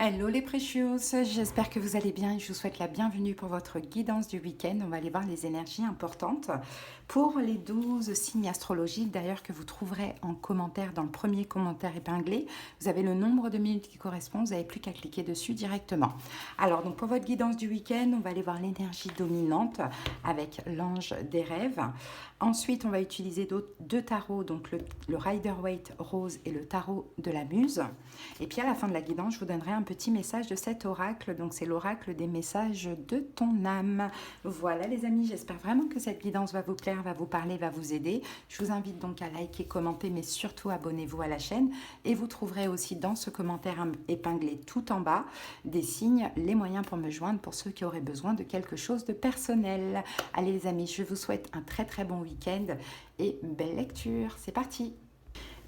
Hello les précieuses, j'espère que vous allez bien et je vous souhaite la bienvenue pour votre guidance du week-end. On va aller voir les énergies importantes pour les 12 signes astrologiques d'ailleurs que vous trouverez en commentaire dans le premier commentaire épinglé. Vous avez le nombre de minutes qui correspond, vous n'avez plus qu'à cliquer dessus directement. Alors donc pour votre guidance du week-end, on va aller voir l'énergie dominante avec l'ange des rêves. Ensuite, on va utiliser deux tarots, donc le Rider-Waite rose et le tarot de la muse. Et puis à la fin de la guidance, je vous donnerai un petit message de cet oracle. Donc c'est l'oracle des messages de ton âme. Voilà les amis, j'espère vraiment que cette guidance va vous plaire, va vous parler, va vous aider. Je vous invite donc à liker, commenter, mais surtout abonnez-vous à la chaîne. Et vous trouverez aussi dans ce commentaire épinglé tout en bas des signes, les moyens pour me joindre pour ceux qui auraient besoin de quelque chose de personnel. Allez les amis, je vous souhaite un très très bon week-end et belle lecture. C'est parti!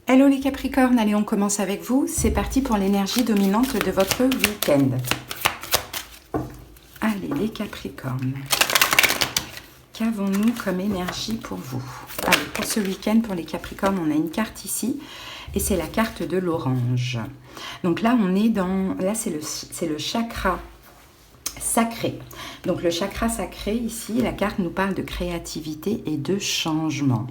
Hello les Capricornes, allez on commence avec vous. C'est parti pour l'énergie dominante de votre week-end. Allez les Capricornes, qu'avons-nous comme énergie pour vous? Allez, pour ce week-end, pour les Capricornes, on a une carte ici et c'est la carte de l'orange. Donc là, on est dans... Là, c'est le chakra sacré. Donc le chakra sacré, ici, la carte nous parle de créativité et de changement.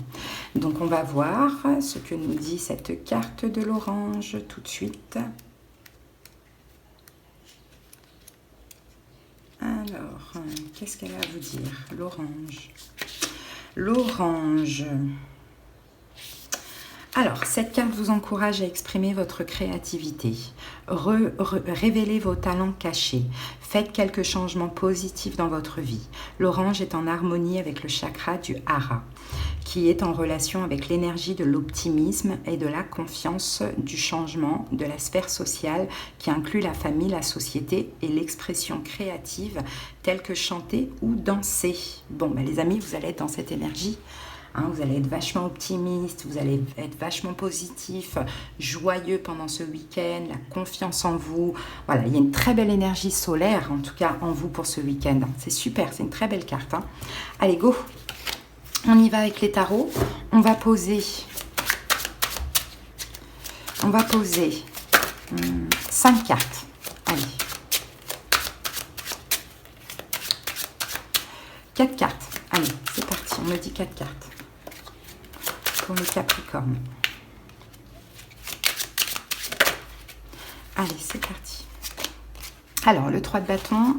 Donc on va voir ce que nous dit cette carte de l'orange tout de suite. Alors, qu'est-ce qu'elle a à vous dire, l'orange? L'orange. Alors, cette carte vous encourage à exprimer votre créativité, révéler vos talents cachés, faites quelques changements positifs dans votre vie. L'orange est en harmonie avec le chakra du hara, qui est en relation avec l'énergie de l'optimisme et de la confiance du changement, de la sphère sociale qui inclut la famille, la société et l'expression créative telle que chanter ou danser. Bon, ben les amis, vous allez être dans cette énergie. Vous allez être vachement optimiste, vous allez être vachement positif, joyeux pendant ce week-end, la confiance en vous. Voilà, il y a une très belle énergie solaire, en tout cas en vous pour ce week-end. C'est super, c'est une très belle carte. Allez, go! On y va avec les tarots. On va poser 5 cartes. Allez. 4 cartes. Allez, c'est parti. On me dit 4 cartes. Pour les Capricornes. Allez, c'est parti. Alors, le 3 de bâton,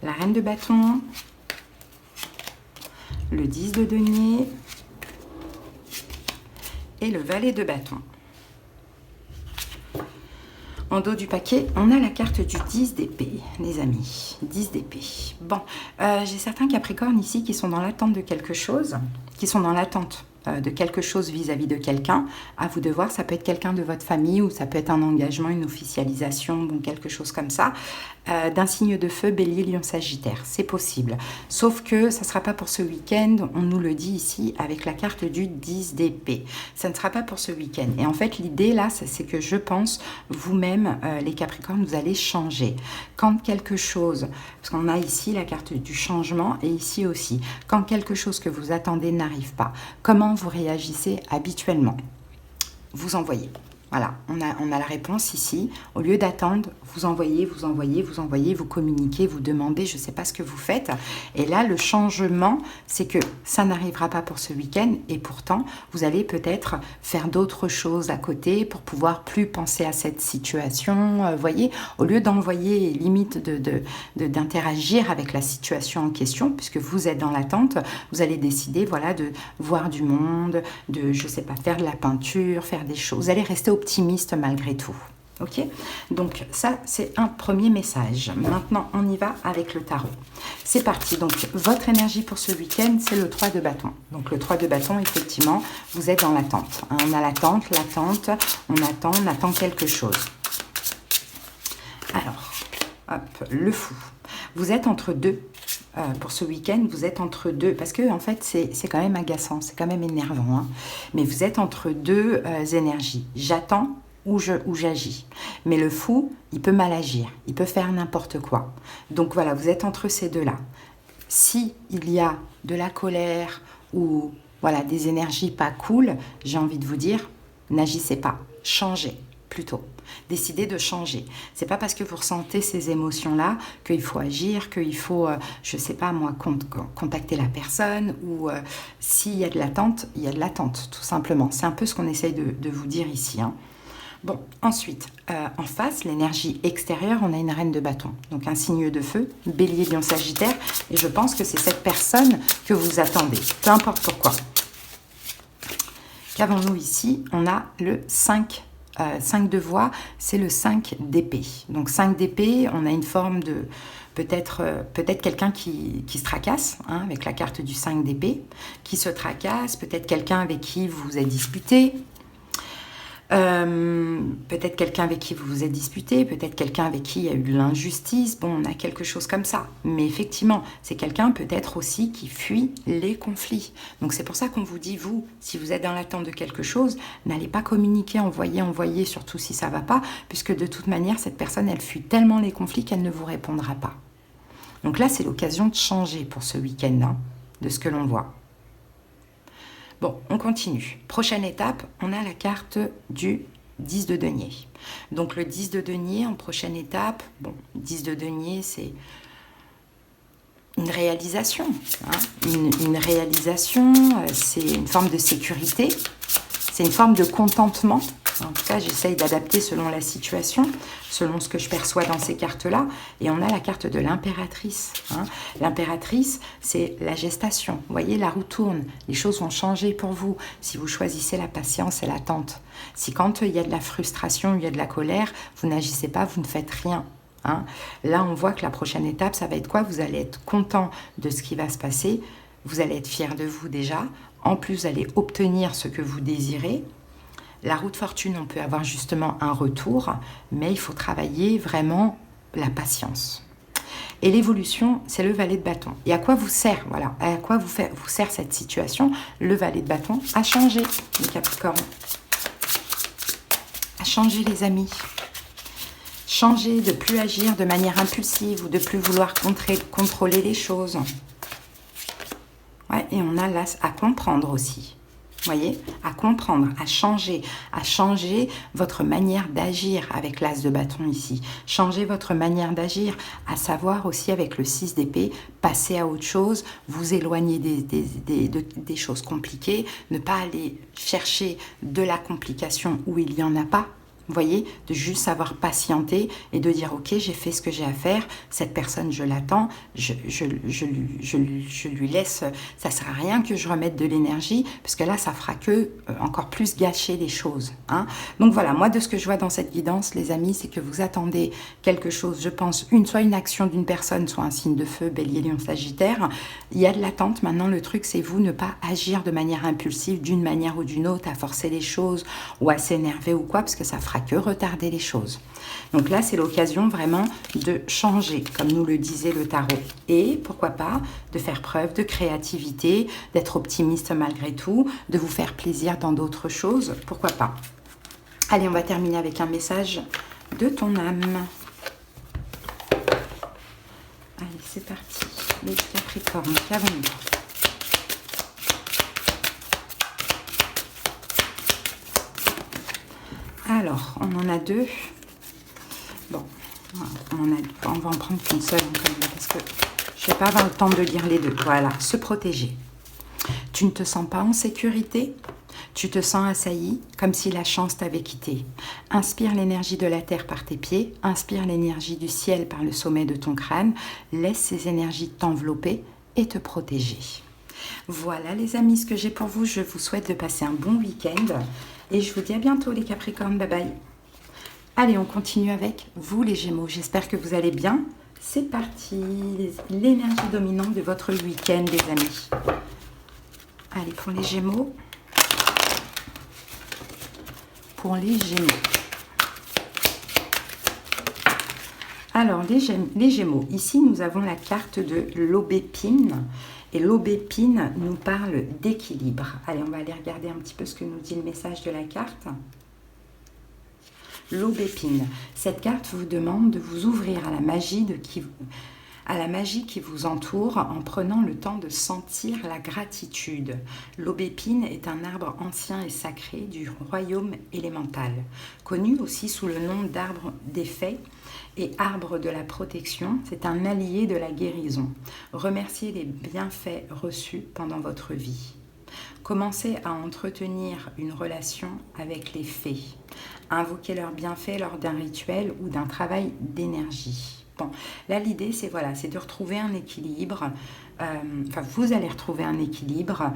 la reine de bâton, le 10 de denier et le valet de bâton. En dos du paquet, on a la carte du 10 d'épée, les amis. 10 d'épée. Bon, j'ai certains Capricornes ici qui sont dans l'attente de quelque chose, de quelque chose vis-à-vis de quelqu'un. À vous de voir, ça peut être quelqu'un de votre famille ou ça peut être un engagement, une officialisation, bon, quelque chose comme ça. D'un signe de feu, Bélier, Lion, Sagittaire. C'est possible. Sauf que ça ne sera pas pour ce week-end, on nous le dit ici avec la carte du 10 d'épée. Ça ne sera pas pour ce week-end. Et en fait, l'idée là, c'est que je pense, vous-même, les Capricornes, vous allez changer. Quand quelque chose, parce qu'on a ici la carte du changement et ici aussi, quand quelque chose que vous attendez n'arrive pas, comment vous réagissez habituellement? Vous envoyez. Voilà, on a la réponse ici. Au lieu d'attendre, vous envoyez, vous communiquez, vous demandez, je ne sais pas ce que vous faites. Et là, le changement, c'est que ça n'arrivera pas pour ce week-end. Et pourtant, vous allez peut-être faire d'autres choses à côté pour pouvoir plus penser à cette situation. Voyez, au lieu d'envoyer, limite d'interagir avec la situation en question, puisque vous êtes dans l'attente, vous allez décider, voilà, de voir du monde, de, je ne sais pas, faire de la peinture, faire des choses. Vous allez rester optimiste malgré tout. Ok, donc ça c'est un premier message. Maintenant on y va avec le tarot. C'est parti. Donc votre énergie pour ce week-end, c'est le 3 de bâton. Donc le 3 de bâton, effectivement, vous êtes dans l'attente. On a l'attente, on attend quelque chose. Alors, hop, le fou. Vous êtes entre deux. Pour ce week-end, vous êtes entre deux, parce que en fait, c'est quand même agaçant, c'est quand même énervant, hein, mais vous êtes entre deux énergies. J'attends ou j'agis. Mais le fou, il peut mal agir, il peut faire n'importe quoi. Donc voilà, vous êtes entre ces deux-là. Si il y a de la colère ou voilà, des énergies pas cool, j'ai envie de vous dire, n'agissez pas, changez. plutôt. Décidez de changer. C'est pas parce que vous ressentez ces émotions-là qu'il faut agir, qu'il faut, je sais pas moi, contacter la personne ou s'il y a de l'attente, il y a de l'attente, tout simplement. C'est un peu ce qu'on essaye de vous dire ici, hein. Bon, ensuite, en face, l'énergie extérieure, on a une reine de bâton. Donc un signe de feu, bélier, lion, sagittaire. Et je pense que c'est cette personne que vous attendez, peu importe pourquoi. Qu'avons-nous ici? On a le 5 de voix, c'est le 5 d'épée. Donc 5 d'épée, on a une forme de... Peut-être quelqu'un qui se tracasse, hein, avec la carte du 5 d'épée, qui se tracasse, peut-être quelqu'un avec qui vous vous êtes disputé, peut-être quelqu'un avec qui vous vous êtes disputé, peut-être quelqu'un avec qui il y a eu de l'injustice, bon, on a quelque chose comme ça. Mais effectivement, c'est quelqu'un peut-être aussi qui fuit les conflits. Donc c'est pour ça qu'on vous dit, vous, si vous êtes dans l'attente de quelque chose, n'allez pas communiquer, envoyer, surtout si ça ne va pas, puisque de toute manière, cette personne, elle fuit tellement les conflits qu'elle ne vous répondra pas. Donc là, c'est l'occasion de changer pour ce week-end, hein, de ce que l'on voit. Bon, on continue. Prochaine étape, on a la carte du 10 de denier. Donc le 10 de denier en prochaine étape, bon, 10 de denier, c'est une réalisation. Hein, une réalisation, c'est une forme de sécurité, c'est une forme de contentement. En tout cas, j'essaye d'adapter selon la situation, selon ce que je perçois dans ces cartes-là. Et on a la carte de l'impératrice. Hein. L'impératrice, c'est la gestation. Vous voyez, la roue tourne. Les choses vont changer pour vous si vous choisissez la patience et l'attente. Si quand il y a de la frustration, il y a de la colère, vous n'agissez pas, vous ne faites rien. Hein. Là, on voit que la prochaine étape, ça va être quoi? Vous allez être content de ce qui va se passer. Vous allez être fier de vous déjà. En plus, vous allez obtenir ce que vous désirez. La roue de fortune, on peut avoir justement un retour, mais il faut travailler vraiment la patience. Et l'évolution, c'est le valet de bâton. Et à quoi vous sert, voilà, à quoi vous sert cette situation? Le valet de bâton a changé, les Capricornes. A changé, les amis. Changer, de plus agir de manière impulsive ou de plus vouloir contrôler les choses. Ouais, et on a l'as à comprendre aussi. Vous voyez, à comprendre, à changer votre manière d'agir avec l'as de bâton ici. Changer votre manière d'agir, à savoir aussi avec le 6 d'épée, passer à autre chose, vous éloigner des choses compliquées, ne pas aller chercher de la complication où il n'y en a pas. Vous voyez, de juste savoir patienter et de dire, ok, j'ai fait ce que j'ai à faire, cette personne, je l'attends, je lui laisse, ça ne sert à rien que je remette de l'énergie, parce que là, ça fera que encore plus gâcher les choses. Hein. Donc voilà, moi, de ce que je vois dans cette guidance, les amis, c'est que vous attendez quelque chose, je pense, soit une action d'une personne, soit un signe de feu, bélier, lion, sagittaire. Il y a de l'attente, maintenant, le truc, c'est vous ne pas agir de manière impulsive, d'une manière ou d'une autre, à forcer les choses, ou à s'énerver ou quoi, parce que ça fera que retarder les choses. Donc là, c'est l'occasion vraiment de changer, comme nous le disait le tarot. Et pourquoi pas de faire preuve de créativité, d'être optimiste malgré tout, de vous faire plaisir dans d'autres choses. Pourquoi pas? Allez, on va terminer avec un message de ton âme. Allez, c'est parti. Les Capricornes, qu'avons-nous? Alors, on en a deux. Bon, on va en prendre qu'une seule parce que je ne vais pas avoir le temps de lire les deux. Voilà, se protéger. Tu ne te sens pas en sécurité? Tu te sens assailli, comme si la chance t'avait quitté. Inspire l'énergie de la terre par tes pieds, inspire l'énergie du ciel par le sommet de ton crâne, laisse ces énergies t'envelopper et te protéger. Voilà les amis, ce que j'ai pour vous. Je vous souhaite de passer un bon week-end. Et je vous dis à bientôt les Capricornes, bye bye. Allez, on continue avec vous les Gémeaux. J'espère que vous allez bien. C'est parti, l'énergie dominante de votre week-end les amis. Allez, pour les Gémeaux. Pour les Gémeaux. Alors, les Gémeaux, ici nous avons la carte de l'aubépine. Et l'aubépine nous parle d'équilibre. Allez, on va aller regarder un petit peu ce que nous dit le message de la carte. L'aubépine. Cette carte vous demande de vous ouvrir à la magie à la magie qui vous entoure en prenant le temps de sentir la gratitude. L'aubépine est un arbre ancien et sacré du royaume élémental, connu aussi sous le nom d'arbre des fées et arbre de la protection. C'est un allié de la guérison. Remerciez les bienfaits reçus pendant votre vie. Commencez à entretenir une relation avec les fées. Invoquez leurs bienfaits lors d'un rituel ou d'un travail d'énergie. Bon, là l'idée c'est voilà, c'est de retrouver un équilibre. Vous allez retrouver un équilibre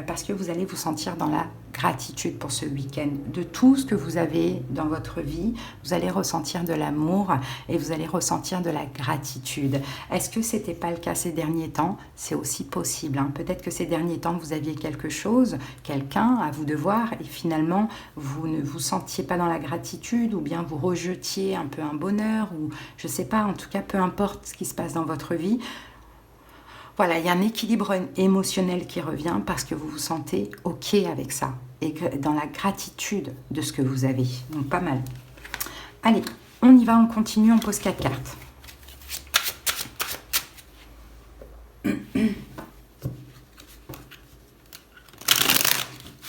parce que vous allez vous sentir dans la gratitude pour ce week-end. De tout ce que vous avez dans votre vie, vous allez ressentir de l'amour et vous allez ressentir de la gratitude. Est-ce que ce n'était pas le cas ces derniers temps? C'est aussi possible. Hein. Peut-être que ces derniers temps, vous aviez quelque chose, quelqu'un à vous devoir et finalement, vous ne vous sentiez pas dans la gratitude ou bien vous rejetiez un peu un bonheur ou je ne sais pas, en tout cas, peu importe ce qui se passe dans votre vie. Voilà, il y a un équilibre émotionnel qui revient parce que vous vous sentez OK avec ça et dans la gratitude de ce que vous avez. Donc, pas mal. Allez, on y va, on continue, on pose 4 cartes.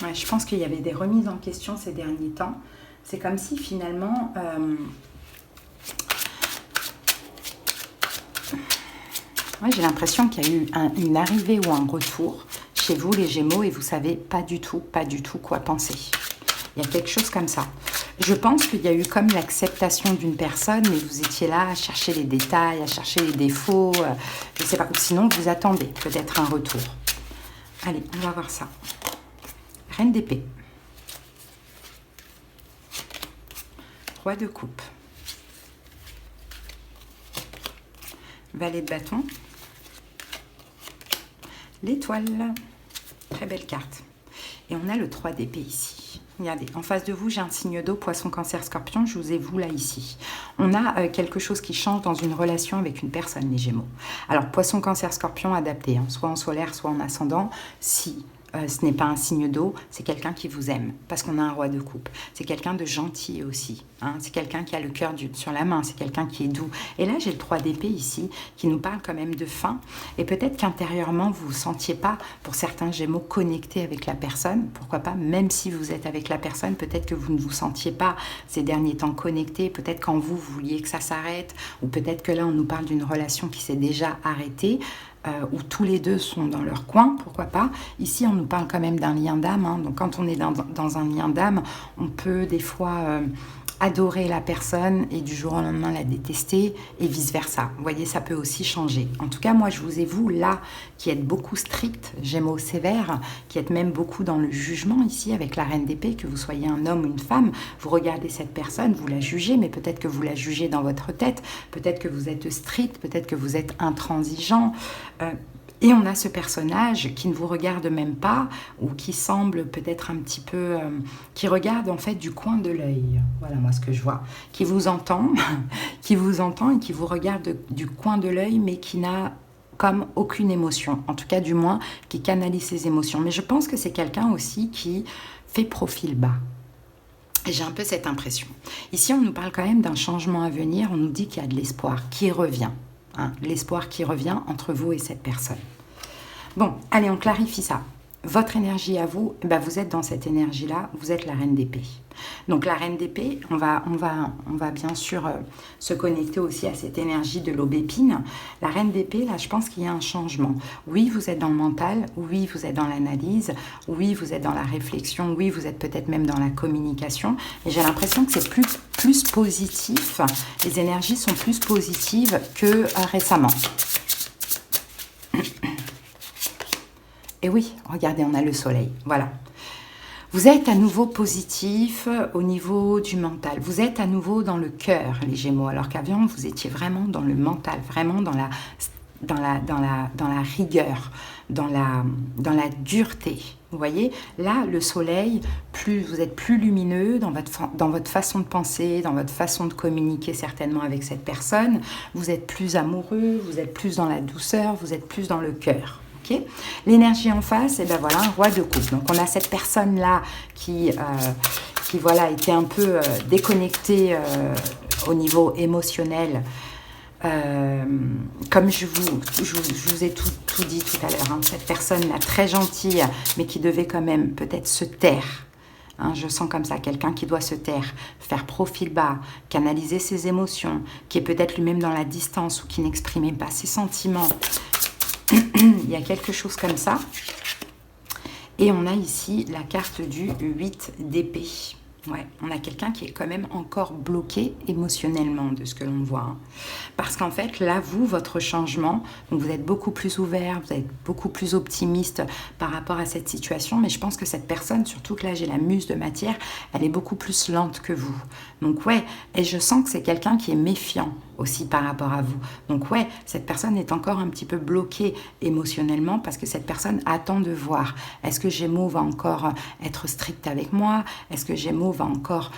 Ouais, je pense qu'il y avait des remises en question ces derniers temps. C'est comme si finalement... j'ai l'impression qu'il y a eu une arrivée ou un retour chez vous, les Gémeaux, et vous ne savez pas du tout quoi penser. Il y a quelque chose comme ça. Je pense qu'il y a eu comme l'acceptation d'une personne, mais vous étiez là à chercher les détails, à chercher les défauts, je ne sais pas. Ou sinon, vous attendez peut-être un retour. Allez, on va voir ça. Reine d'épée. Roi de coupe. Valet de bâton. L'étoile, très belle carte. Et on a le 3 d'épée ici. Regardez, en face de vous, j'ai un signe d'eau, poisson, cancer, scorpion. Je vous ai vous là ici. On a quelque chose qui change dans une relation avec une personne, les Gémeaux. Alors, poisson, cancer, scorpion, adapté, hein, soit en solaire, soit en ascendant. Si ce n'est pas un signe d'eau, c'est quelqu'un qui vous aime, parce qu'on a un roi de coupe. C'est quelqu'un de gentil aussi. Hein, c'est quelqu'un qui a le cœur sur la main, c'est quelqu'un qui est doux. Et là, j'ai le 3 d'épée ici, qui nous parle quand même de fin. Et peut-être qu'intérieurement, vous ne vous sentiez pas, pour certains Gémeaux, connectés avec la personne. Pourquoi pas, même si vous êtes avec la personne, peut-être que vous ne vous sentiez pas ces derniers temps connectés. Peut-être qu'en vous, vous vouliez que ça s'arrête. Ou peut-être que là, on nous parle d'une relation qui s'est déjà arrêtée. Où tous les deux sont dans leur coin, pourquoi pas. Ici, on nous parle quand même d'un lien d'âme. Hein. Donc, quand on est dans un lien d'âme, on peut des fois adorer la personne et du jour au lendemain la détester et vice-versa. Vous voyez, ça peut aussi changer. En tout cas, moi, je vous ai, vous, là, qui êtes beaucoup strict, Gémeaux sévères, qui êtes même beaucoup dans le jugement ici avec la reine d'épée, que vous soyez un homme ou une femme, vous regardez cette personne, vous la jugez, mais peut-être que vous la jugez dans votre tête, peut-être que vous êtes strict, peut-être que vous êtes intransigeant. Et on a ce personnage qui ne vous regarde même pas ou qui semble peut-être un petit peu... qui regarde en fait du coin de l'œil. Voilà moi ce que je vois. Qui vous entend, qui vous entend et qui vous regarde du coin de l'œil mais qui n'a comme aucune émotion. En tout cas du moins qui canalise ses émotions. Mais je pense que c'est quelqu'un aussi qui fait profil bas. Et j'ai un peu cette impression. Ici on nous parle quand même d'un changement à venir. On nous dit qu'il y a de l'espoir qui revient. Hein, l'espoir qui revient entre vous et cette personne. Bon, allez, on clarifie ça. Votre énergie à vous, ben vous êtes dans cette énergie-là, vous êtes la reine d'épée. Donc la reine d'épée, on va bien sûr se connecter aussi à cette énergie de l'aubépine. La reine d'épée, là, je pense qu'il y a un changement. Oui, vous êtes dans le mental, oui, vous êtes dans l'analyse, oui, vous êtes dans la réflexion, oui, vous êtes peut-être même dans la communication. Et j'ai l'impression que c'est plus positif, les énergies sont plus positives que récemment. Et oui, regardez, on a le soleil, voilà. Vous êtes à nouveau positif au niveau du mental. Vous êtes à nouveau dans le cœur, les Gémeaux. Alors qu'avant, vous étiez vraiment dans le mental, vraiment dans la rigueur, dans la dureté. Vous voyez, là, le soleil, vous êtes plus lumineux dans votre façon de penser, dans votre façon de communiquer certainement avec cette personne. Vous êtes plus amoureux, vous êtes plus dans la douceur, vous êtes plus dans le cœur. Okay. L'énergie en face, et ben voilà, un roi de coupe. Donc on a cette personne-là qui voilà, était un peu déconnectée au niveau émotionnel Comme je vous ai tout dit tout à l'heure, hein, cette personne-là très gentille, mais qui devait quand même peut-être se taire. Hein, je sens comme ça, quelqu'un qui doit se taire, faire profil bas, canaliser ses émotions, qui est peut-être lui-même dans la distance ou qui n'exprimait pas ses sentiments. Il y a quelque chose comme ça. Et on a ici la carte du 8 d'épée. Ouais, on a quelqu'un qui est quand même encore bloqué émotionnellement de ce que l'on voit. Hein. Parce qu'en fait, là, vous, votre changement, donc vous êtes beaucoup plus ouvert, vous êtes beaucoup plus optimiste par rapport à cette situation. Mais je pense que cette personne, surtout que là, j'ai la muse de matière, elle est beaucoup plus lente que vous. Donc ouais, et je sens que c'est quelqu'un qui est méfiant aussi par rapport à vous. Donc ouais, cette personne est encore un petit peu bloquée émotionnellement parce que cette personne attend de voir. Est-ce que Gémeaux va encore être strict avec moi? Est-ce que Gémeaux va encore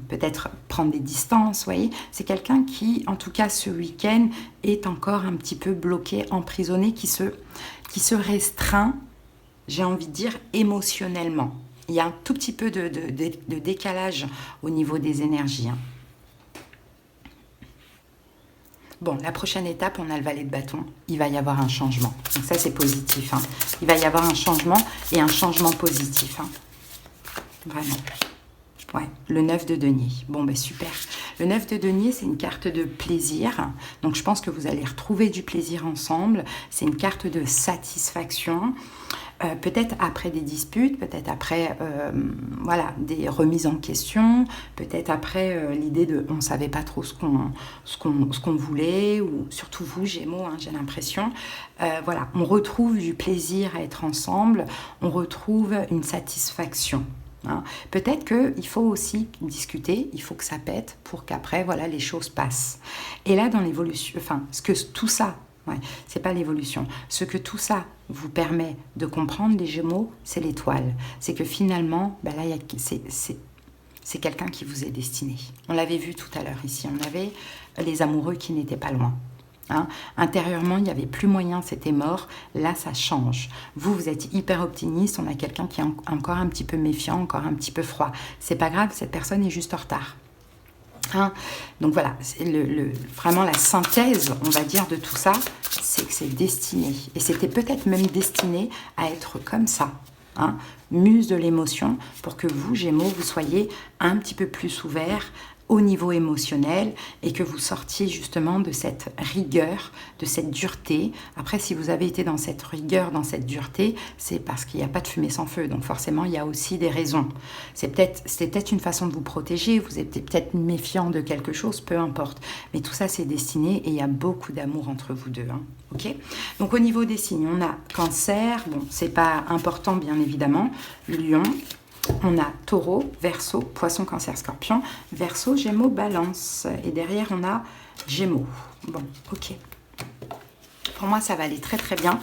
peut-être prendre des distances? Vous voyez, c'est quelqu'un qui, en tout cas ce week-end, est encore un petit peu bloqué, emprisonné, qui se restreint, j'ai envie de dire, émotionnellement. Il y a un tout petit peu de décalage au niveau des énergies. Hein. Bon, la prochaine étape, on a le valet de bâton. Il va y avoir un changement. Donc ça, c'est positif. Hein. Il va y avoir un changement et un changement positif. Hein. Vraiment. Ouais, le 9 de denier. Bon, ben super. Le 9 de denier, c'est une carte de plaisir. Donc, je pense que vous allez retrouver du plaisir ensemble. C'est une carte de satisfaction. Peut-être après des disputes, peut-être après voilà, des remises en question, peut-être après l'idée de on ne savait pas trop ce qu'on voulait, ou surtout vous, Gémeaux, hein, j'ai l'impression. Voilà, on retrouve du plaisir à être ensemble, on retrouve une satisfaction. Hein. Peut-être qu'il faut aussi discuter, il faut que ça pète pour qu'après, voilà, les choses passent. Et là, dans l'évolution, enfin, ce que tout ça, ouais, c'est pas l'évolution, ce que tout ça vous permet de comprendre, les Gémeaux, c'est l'étoile. C'est que finalement, ben là, c'est quelqu'un qui vous est destiné. On l'avait vu tout à l'heure ici, on avait les amoureux qui n'étaient pas loin. Hein. Intérieurement, il n'y avait plus moyen, c'était mort. Là, ça change. Vous, vous êtes hyper optimiste. On a quelqu'un qui est encore un petit peu méfiant, encore un petit peu froid. C'est pas grave, cette personne est juste en retard. Hein. Donc voilà, c'est vraiment la synthèse, on va dire, de tout ça, c'est que c'est destiné. Et c'était peut-être même destiné à être comme ça. Hein, muse de l'émotion, pour que vous, Gémeaux, vous soyez un petit peu plus ouverts au niveau émotionnel et que vous sortiez justement de cette rigueur, de cette dureté. Après, si vous avez été dans cette rigueur, dans cette dureté, c'est parce qu'il n'y a pas de fumée sans feu. Donc forcément, il y a aussi des raisons. C'était peut-être une façon de vous protéger, vous êtes peut-être méfiant de quelque chose, peu importe. Mais tout ça, c'est destiné et il y a beaucoup d'amour entre vous deux. Hein. Ok ? Donc au niveau des signes, on a Cancer, bon, c'est pas important bien évidemment, Lion. On a Taureau, Verseau, Poisson, Cancer, Scorpion, Verseau, Gémeaux, Balance. Et derrière, on a Gémeaux. Bon, ok. Pour moi, ça va aller très très bien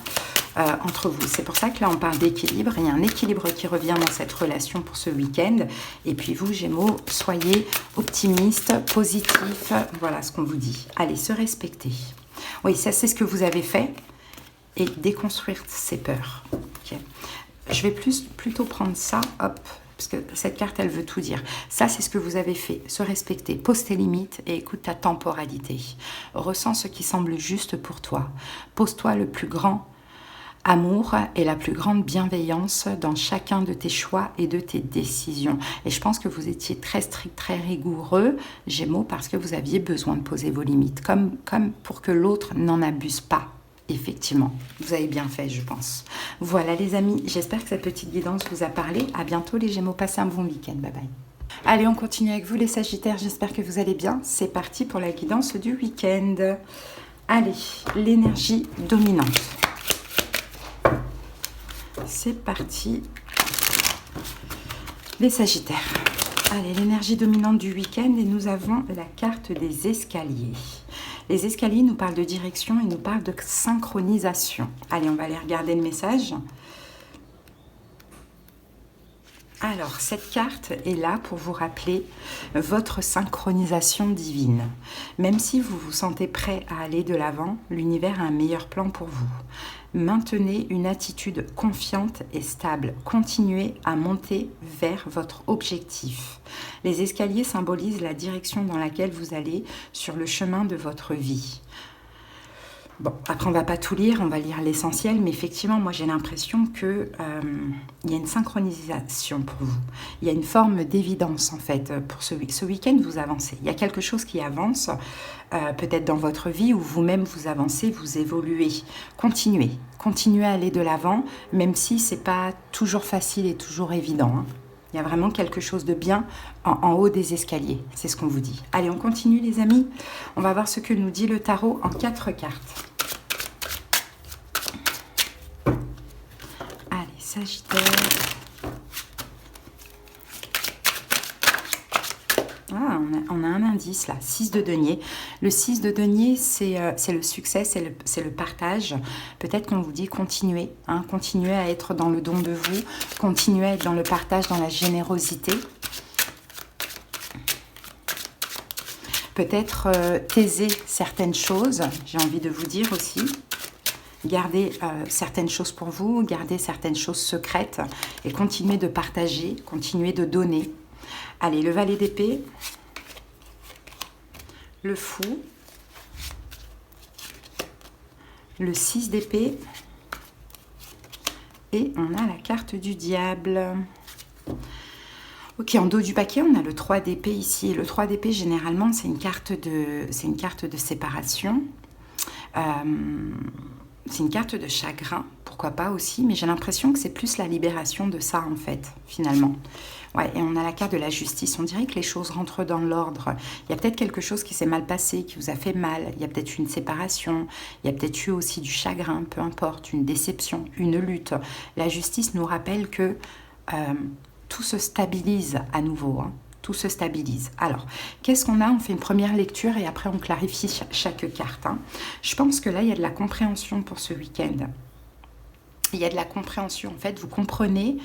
entre vous. C'est pour ça que là, on parle d'équilibre. Il y a un équilibre qui revient dans cette relation pour ce week-end. Et puis vous, Gémeaux, soyez optimistes, positifs. Voilà ce qu'on vous dit. Allez, se respecter. Oui, ça, c'est ce que vous avez fait. Et déconstruire ses peurs. Ok. Je vais plutôt prendre ça, hop, parce que cette carte, elle veut tout dire. Ça, c'est ce que vous avez fait. Se respecter, pose tes limites et écoute ta temporalité. Ressens ce qui semble juste pour toi. Pose-toi le plus grand amour et la plus grande bienveillance dans chacun de tes choix et de tes décisions. Et je pense que vous étiez très strict, très rigoureux, Gémeaux, parce que vous aviez besoin de poser vos limites, comme pour que l'autre n'en abuse pas. Effectivement, vous avez bien fait, je pense. Voilà les amis, j'espère que cette petite guidance vous a parlé. À bientôt les Gémeaux, passez un bon week-end, bye bye. Allez, on continue avec vous les Sagittaires, j'espère que vous allez bien. C'est parti pour la guidance du week-end. Allez, l'énergie dominante. C'est parti. Les Sagittaires. Allez, l'énergie dominante du week-end et nous avons la carte des escaliers. Les escaliers nous parlent de direction et nous parlent de synchronisation. Allez, on va aller regarder le message. Alors, cette carte est là pour vous rappeler votre synchronisation divine. Même si vous vous sentez prêt à aller de l'avant, l'univers a un meilleur plan pour vous. Maintenez une attitude confiante et stable. Continuez à monter vers votre objectif. Les escaliers symbolisent la direction dans laquelle vous allez sur le chemin de votre vie. Bon, après on va pas tout lire, on va lire l'essentiel, mais effectivement, moi j'ai l'impression que il y a une synchronisation pour vous. Il y a une forme d'évidence en fait pour ce week-end, vous avancez. Il y a quelque chose qui avance, peut-être dans votre vie, où vous-même vous avancez, vous évoluez. Continuez à aller de l'avant, même si c'est pas toujours facile et toujours évident, hein. Il y a vraiment quelque chose de bien en haut des escaliers. C'est ce qu'on vous dit. Allez, on continue les amis. On va voir ce que nous dit le tarot en 4 cartes. Allez, Sagittaire. Ah, on a un indice là, 6 de denier. Le 6 de denier, c'est le succès, c'est le partage. Peut-être qu'on vous dit continuez, hein, continuez à être dans le don de vous, continuez à être dans le partage, dans la générosité. Peut-être taisez certaines choses, j'ai envie de vous dire aussi. Gardez certaines choses pour vous, gardez certaines choses secrètes et continuez de partager, continuez de donner. Allez, le valet d'épée, le fou, le 6 d'épée et on a la carte du diable. Ok, en dos du paquet, on a le 3 d'épée ici. Et le 3 d'épée, généralement, c'est une carte de séparation. C'est une carte de chagrin, pourquoi pas aussi, mais j'ai l'impression que c'est plus la libération de ça, en fait, finalement. Ouais, et on a la carte de la justice. On dirait que les choses rentrent dans l'ordre. Il y a peut-être quelque chose qui s'est mal passé, qui vous a fait mal. Il y a peut-être une séparation. Il y a peut-être eu aussi du chagrin, peu importe, une déception, une lutte. La justice nous rappelle que tout se stabilise à nouveau, hein. Tout se stabilise. Alors, qu'est-ce qu'on a? On fait une première lecture et après on clarifie chaque carte, hein. Je pense que là, il y a de la compréhension pour ce week-end. Il y a de la compréhension. En fait, vous comprenez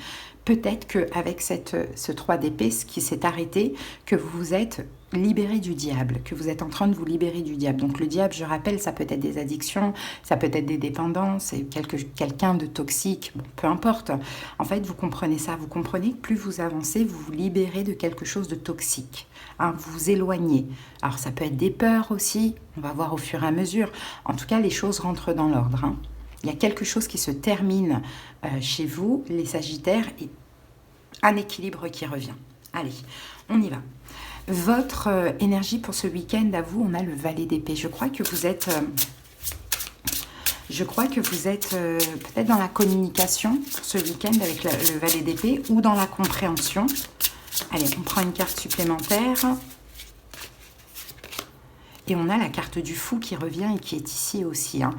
peut-être qu'avec ce 3 d'épée, ce qui s'est arrêté, que vous vous êtes libéré du diable, que vous êtes en train de vous libérer du diable. Donc le diable, je rappelle, ça peut être des addictions, ça peut être des dépendances, quelqu'un de toxique, bon, peu importe. En fait, vous comprenez ça, vous comprenez que plus vous avancez, vous vous libérez de quelque chose de toxique, hein, vous vous éloignez. Alors ça peut être des peurs aussi, on va voir au fur et à mesure. En tout cas, les choses rentrent dans l'ordre, hein. Il y a quelque chose qui se termine chez vous, les Sagittaires, et un équilibre qui revient. Allez, on y va. Votre énergie pour ce week-end, à vous, on a le valet d'épée. Je crois que vous êtes peut-être dans la communication pour ce week-end avec le valet d'épée ou dans la compréhension. Allez, on prend une carte supplémentaire. Et on a la carte du fou qui revient et qui est ici aussi, hein.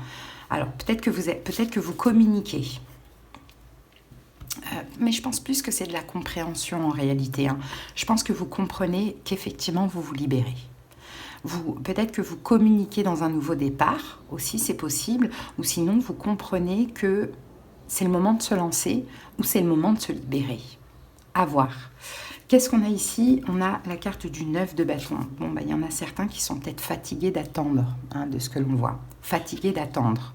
Alors, peut-être que vous communiquez. Mais je pense plus que c'est de la compréhension en réalité, hein. Je pense que vous comprenez qu'effectivement, vous vous libérez. Peut-être que vous communiquez dans un nouveau départ, aussi c'est possible. Ou sinon, vous comprenez que c'est le moment de se lancer ou c'est le moment de se libérer. À voir. Qu'est-ce qu'on a ici? On a la carte du 9 de bâton. Bon, bah, il y en a certains qui sont peut-être fatigués d'attendre, hein, de ce que l'on voit. Fatigués d'attendre.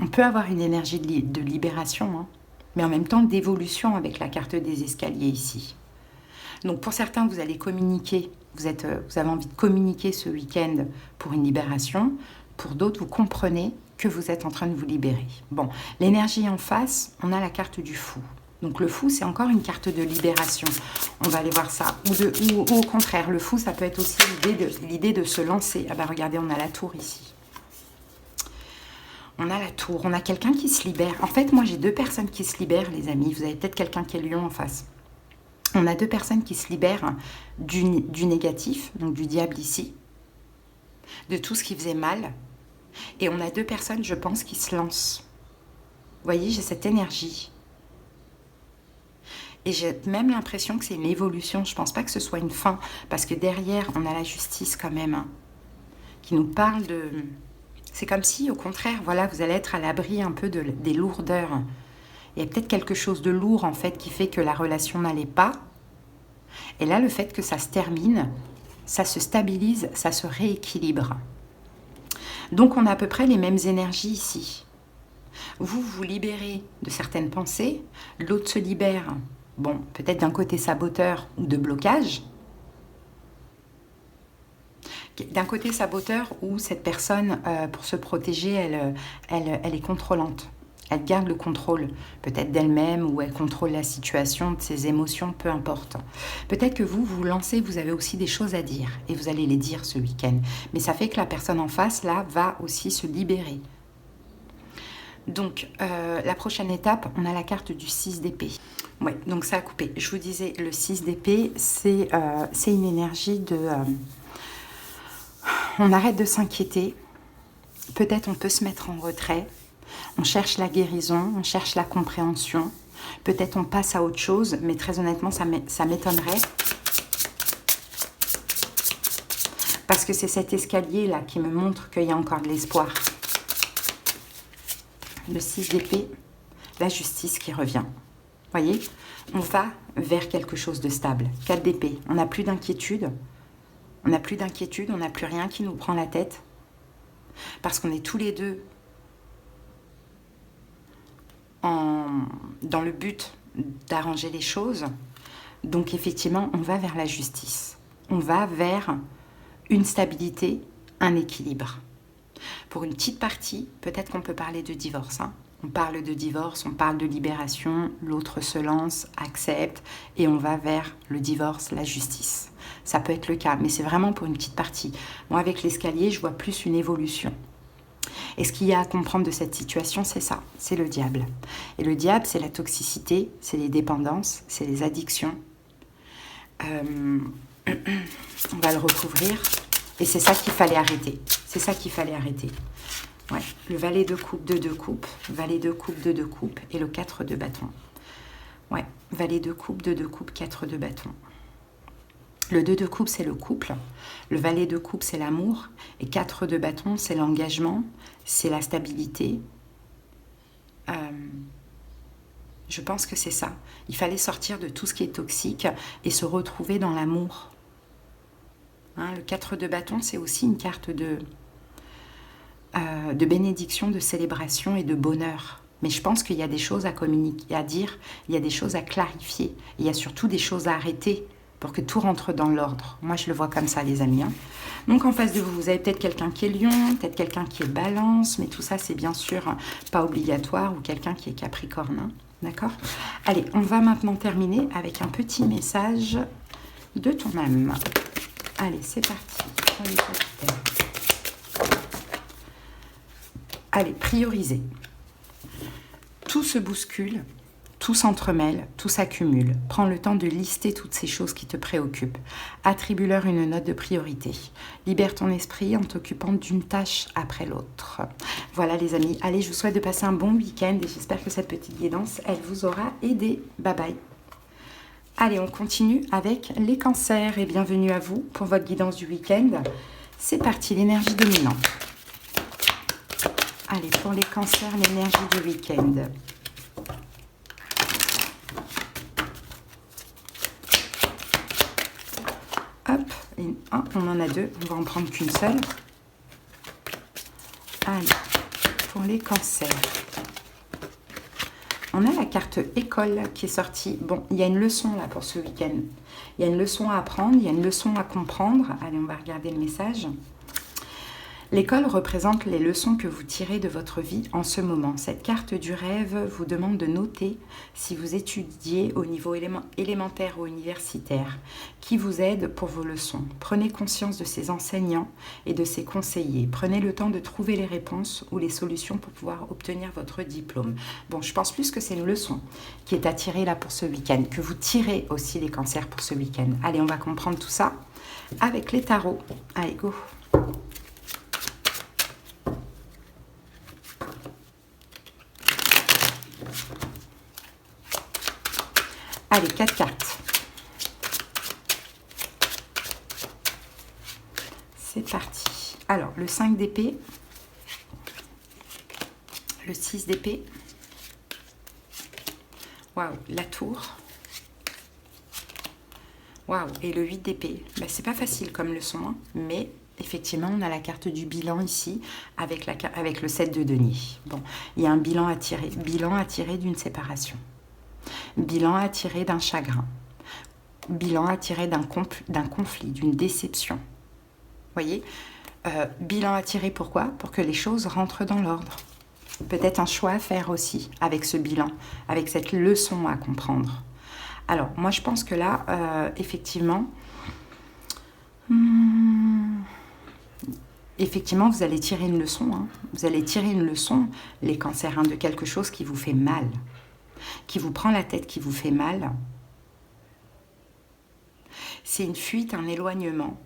On peut avoir une énergie de libération, hein, mais en même temps d'évolution avec la carte des escaliers ici. Donc pour certains, vous allez communiquer, vous avez envie de communiquer ce week-end pour une libération. Pour d'autres, vous comprenez que vous êtes en train de vous libérer. Bon, l'énergie en face, on a la carte du fou. Donc le fou, c'est encore une carte de libération. On va aller voir ça. Ou au contraire, le fou, ça peut être aussi l'idée de se lancer. Ah bah regardez, on a la tour ici. On a la tour, on a quelqu'un qui se libère. En fait, moi, j'ai 2 personnes qui se libèrent, les amis. Vous avez peut-être quelqu'un qui est lion en face. On a 2 personnes qui se libèrent du négatif, donc du diable ici, de tout ce qui faisait mal. Et on a 2 personnes, je pense, qui se lancent. Vous voyez, j'ai cette énergie. Et j'ai même l'impression que c'est une évolution. Je ne pense pas que ce soit une fin. Parce que derrière, on a la justice quand même, hein, qui nous parle de... C'est comme si, au contraire, voilà, vous allez être à l'abri un peu des lourdeurs. Il y a peut-être quelque chose de lourd en fait qui fait que la relation n'allait pas. Et là, le fait que ça se termine, ça se stabilise, ça se rééquilibre. Donc on a à peu près les mêmes énergies ici. Vous vous libérez de certaines pensées, l'autre se libère, bon, peut-être d'un côté saboteur ou de blocage. D'un côté saboteur où cette personne, pour se protéger, elle est contrôlante. Elle garde le contrôle, peut-être d'elle-même, ou elle contrôle la situation, de ses émotions, peu importe. Peut-être que vous vous lancez, vous avez aussi des choses à dire, et vous allez les dire ce week-end. Mais ça fait que la personne en face, là, va aussi se libérer. Donc, la prochaine étape, on a la carte du 6 d'épée. Ouais, donc ça a coupé. Je vous disais, le 6 d'épée, c'est une énergie de... on arrête de s'inquiéter. Peut-être on peut se mettre en retrait. On cherche la guérison, on cherche la compréhension. Peut-être on passe à autre chose, mais très honnêtement, ça m'étonnerait. Parce que c'est cet escalier-là qui me montre qu'il y a encore de l'espoir. Le 6 d'épée, la justice qui revient. Vous voyez, on va vers quelque chose de stable. 4 d'épée, on n'a plus d'inquiétude. On n'a plus d'inquiétude, on n'a plus rien qui nous prend la tête. Parce qu'on est tous les deux dans le but d'arranger les choses. Donc effectivement, on va vers la justice. On va vers une stabilité, un équilibre. Pour une petite partie, peut-être qu'on peut parler de divorce. Hein. On parle de divorce, on parle de libération, l'autre se lance, accepte, et on va vers le divorce, la justice. Ça peut être le cas, mais c'est vraiment pour une petite partie. Moi, avec l'escalier, je vois plus une évolution. Et ce qu'il y a à comprendre de cette situation, c'est ça, c'est le diable. Et le diable, c'est la toxicité, c'est les dépendances, c'est les addictions. On va le recouvrir. Et c'est ça qu'il fallait arrêter. C'est ça qu'il fallait arrêter. Ouais. Le valet de coupe, de 2 coupes, valet de coupe, de 2 coupes, et le 4 de bâton. Ouais, valet de coupe, de 2 coupes, 4 de bâton. Le 2 de coupe, c'est le couple. Le valet de coupe, c'est l'amour. Et 4 de bâton, c'est l'engagement, c'est la stabilité. Je pense que c'est ça. Il fallait sortir de tout ce qui est toxique et se retrouver dans l'amour. Hein, le 4 de bâton, c'est aussi une carte de bénédiction, de célébration et de bonheur. Mais je pense qu'il y a des choses à communiquer, à dire, il y a des choses à clarifier. Il y a surtout des choses à arrêter pour que tout rentre dans l'ordre. Moi, je le vois comme ça, les amis. Hein. Donc, en face de vous, vous avez peut-être quelqu'un qui est lion, peut-être quelqu'un qui est balance, mais tout ça, c'est bien sûr pas obligatoire, ou quelqu'un qui est capricorne. Hein. D'accord? Allez, on va maintenant terminer avec un petit message de ton âme. Allez, c'est parti. Allez, prioriser. Tout se bouscule, tout s'entremêle, tout s'accumule. Prends le temps de lister toutes ces choses qui te préoccupent. Attribue-leur une note de priorité. Libère ton esprit en t'occupant d'une tâche après l'autre. Voilà les amis, allez, je vous souhaite de passer un bon week-end et j'espère que cette petite guidance, elle vous aura aidé. Bye bye. Allez, on continue avec les cancers et bienvenue à vous pour votre guidance du week-end. C'est parti, l'énergie dominante. Allez, pour les cancers, l'énergie du week-end. Hop, on en a 2, on va en prendre qu'une seule. Allez, pour les cancers. On a la carte école qui est sortie. Bon, il y a une leçon là pour ce week-end. Il y a une leçon à apprendre, il y a une leçon à comprendre. Allez, on va regarder le message. L'école représente les leçons que vous tirez de votre vie en ce moment. Cette carte du rêve vous demande de noter si vous étudiez au niveau élémentaire ou universitaire, qui vous aide pour vos leçons. Prenez conscience de ces enseignants et de ces conseillers. Prenez le temps de trouver les réponses ou les solutions pour pouvoir obtenir votre diplôme. Bon, je pense plus que c'est une leçon qui est à tirer là pour ce week-end, que vous tirez aussi les cancers pour ce week-end. Allez, on va comprendre tout ça avec les tarots. Allez, go! Allez, 4 cartes. C'est parti. Alors, le 5 d'épée, le 6 d'épée, Waouh, la tour. Waouh, et le 8 d'épée. Ben, c'est pas facile comme leçon, hein, mais effectivement, on a la carte du bilan ici avec, avec le 7 de denier. Bon, il y a un bilan à tirer. Bilan à tirer d'une séparation. Bilan à tirer d'un chagrin. Bilan à tirer d'un conflit, d'une déception. Vous voyez, bilan à tirer pourquoi? Pour que les choses rentrent dans l'ordre. Peut-être un choix à faire aussi avec ce bilan, avec cette leçon à comprendre. Alors, moi, je pense que là, effectivement, vous allez tirer une leçon. Hein. Vous allez tirer une leçon, les cancers, hein, de quelque chose qui vous fait mal, qui vous prend la tête, qui vous fait mal. C'est une fuite, un éloignement,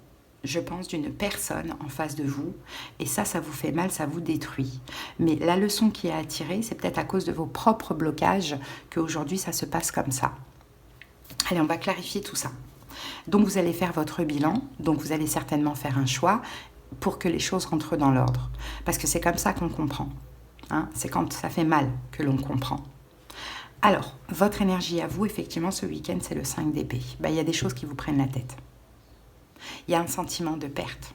je pense, d'une personne en face de vous. Et ça vous fait mal, ça vous détruit. Mais la leçon qui est à tirer, c'est peut-être à cause de vos propres blocages qu'aujourd'hui, ça se passe comme ça. Allez, on va clarifier tout ça. Donc, vous allez faire votre bilan. Donc, vous allez certainement faire un choix pour que les choses rentrent dans l'ordre. Parce que c'est comme ça qu'on comprend. Hein, c'est quand ça fait mal que l'on comprend. Alors, votre énergie à vous, effectivement, ce week-end, c'est le 5 d'épée. Ben, il y a des choses qui vous prennent la tête. Il y a un sentiment de perte.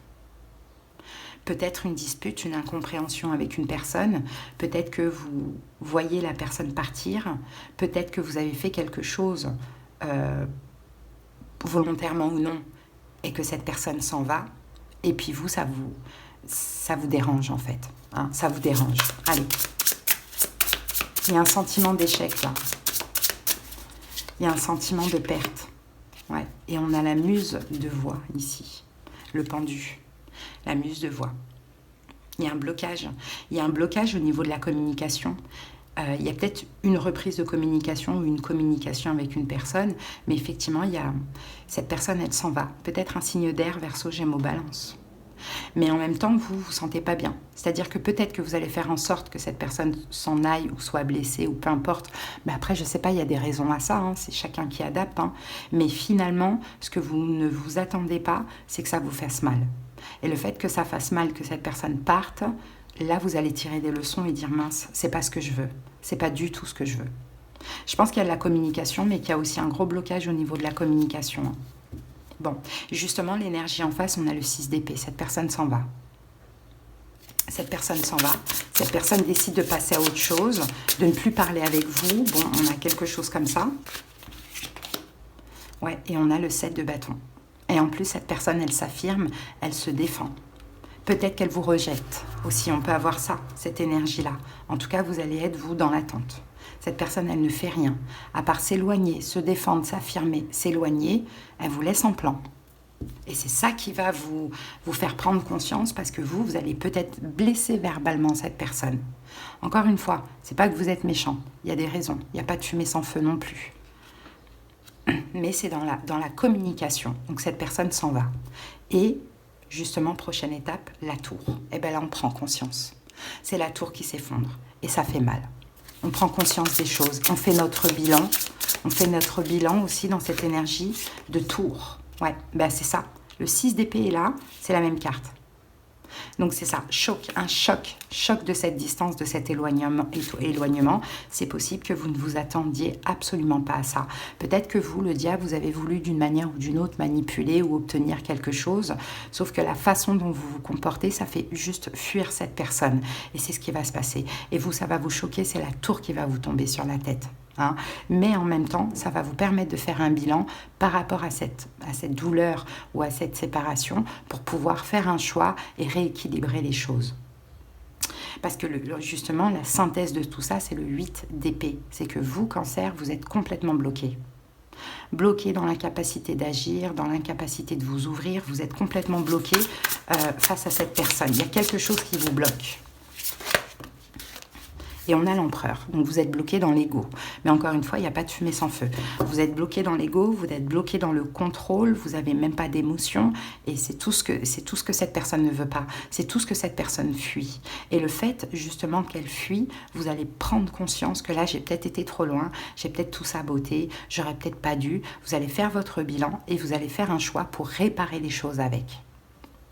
Peut-être une dispute, une incompréhension avec une personne. Peut-être que vous voyez la personne partir. Peut-être que vous avez fait quelque chose, volontairement ou non, et que cette personne s'en va. Et puis vous, ça vous dérange, en fait. Hein, ça vous dérange. Allez. Il y a un sentiment d'échec, là. Il y a un sentiment de perte. Ouais. Et on a la muse de voix, ici. Le pendu. La muse de voix. Il y a un blocage. Il y a un blocage au niveau de la communication. Il y a peut-être une reprise de communication ou une communication avec une personne. Mais effectivement, cette personne, elle s'en va. Peut-être un signe d'air, Verseau, Gémeaux, Balance. Mais en même temps, vous sentez pas bien. C'est-à-dire que peut-être que vous allez faire en sorte que cette personne s'en aille ou soit blessée ou peu importe. Mais après, je sais pas, il y a des raisons à ça. Hein, c'est chacun qui adapte. Hein. Mais finalement, ce que vous ne vous attendez pas, c'est que ça vous fasse mal. Et le fait que ça fasse mal, que cette personne parte, là, vous allez tirer des leçons et dire mince, c'est pas ce que je veux. C'est pas du tout ce que je veux. Je pense qu'il y a de la communication, mais qu'il y a aussi un gros blocage au niveau de la communication. Hein. Bon, justement, l'énergie en face, on a le 6 d'épée. Cette personne s'en va. Cette personne s'en va. Cette personne décide de passer à autre chose, de ne plus parler avec vous. Bon, on a quelque chose comme ça. Ouais, et on a le 7 de bâton. Et en plus, cette personne, elle s'affirme, elle se défend. Peut-être qu'elle vous rejette aussi. On peut avoir ça, cette énergie-là. En tout cas, vous allez être, vous, dans l'attente. Cette personne, elle ne fait rien. À part s'éloigner, se défendre, s'affirmer, s'éloigner, elle vous laisse en plan. Et c'est ça qui va vous faire prendre conscience parce que vous allez peut-être blesser verbalement cette personne. Encore une fois, c'est pas que vous êtes méchant. Il y a des raisons. Il n'y a pas de fumée sans feu non plus. Mais c'est dans la communication. Donc cette personne s'en va. Et justement, prochaine étape, la tour. Et bien là, on prend conscience. C'est la tour qui s'effondre. Et ça fait mal. On prend conscience des choses. On fait notre bilan. On fait notre bilan aussi dans cette énergie de tour. Ouais, ben c'est ça. Le 6 d'épée est là. C'est la même carte. Donc c'est ça, un choc de cette distance, de cet éloignement. C'est possible que vous ne vous attendiez absolument pas à ça. Peut-être que vous, le diable, vous avez voulu d'une manière ou d'une autre manipuler ou obtenir quelque chose, sauf que la façon dont vous vous comportez, ça fait juste fuir cette personne. Et c'est ce qui va se passer. Et vous, ça va vous choquer, c'est la tour qui va vous tomber sur la tête. Hein. Mais en même temps, ça va vous permettre de faire un bilan par rapport à cette douleur ou à cette séparation pour pouvoir faire un choix et rééquilibrer les choses. Parce que justement, la synthèse de tout ça, c'est le 8 d'épée. C'est que vous, Cancer, vous êtes complètement bloqué. Bloqué dans l'incapacité d'agir, dans l'incapacité de vous ouvrir. Vous êtes complètement bloqué face à cette personne. Il y a quelque chose qui vous bloque. Et on a l'empereur. Donc vous êtes bloqué dans l'ego. Mais encore une fois, il n'y a pas de fumée sans feu. Vous êtes bloqué dans l'ego, vous êtes bloqué dans le contrôle, vous n'avez même pas d'émotion. Et c'est tout ce que cette personne ne veut pas. C'est tout ce que cette personne fuit. Et le fait, justement, qu'elle fuit, vous allez prendre conscience que là, j'ai peut-être été trop loin, j'ai peut-être tout saboté, j'aurais peut-être pas dû. Vous allez faire votre bilan et vous allez faire un choix pour réparer les choses avec.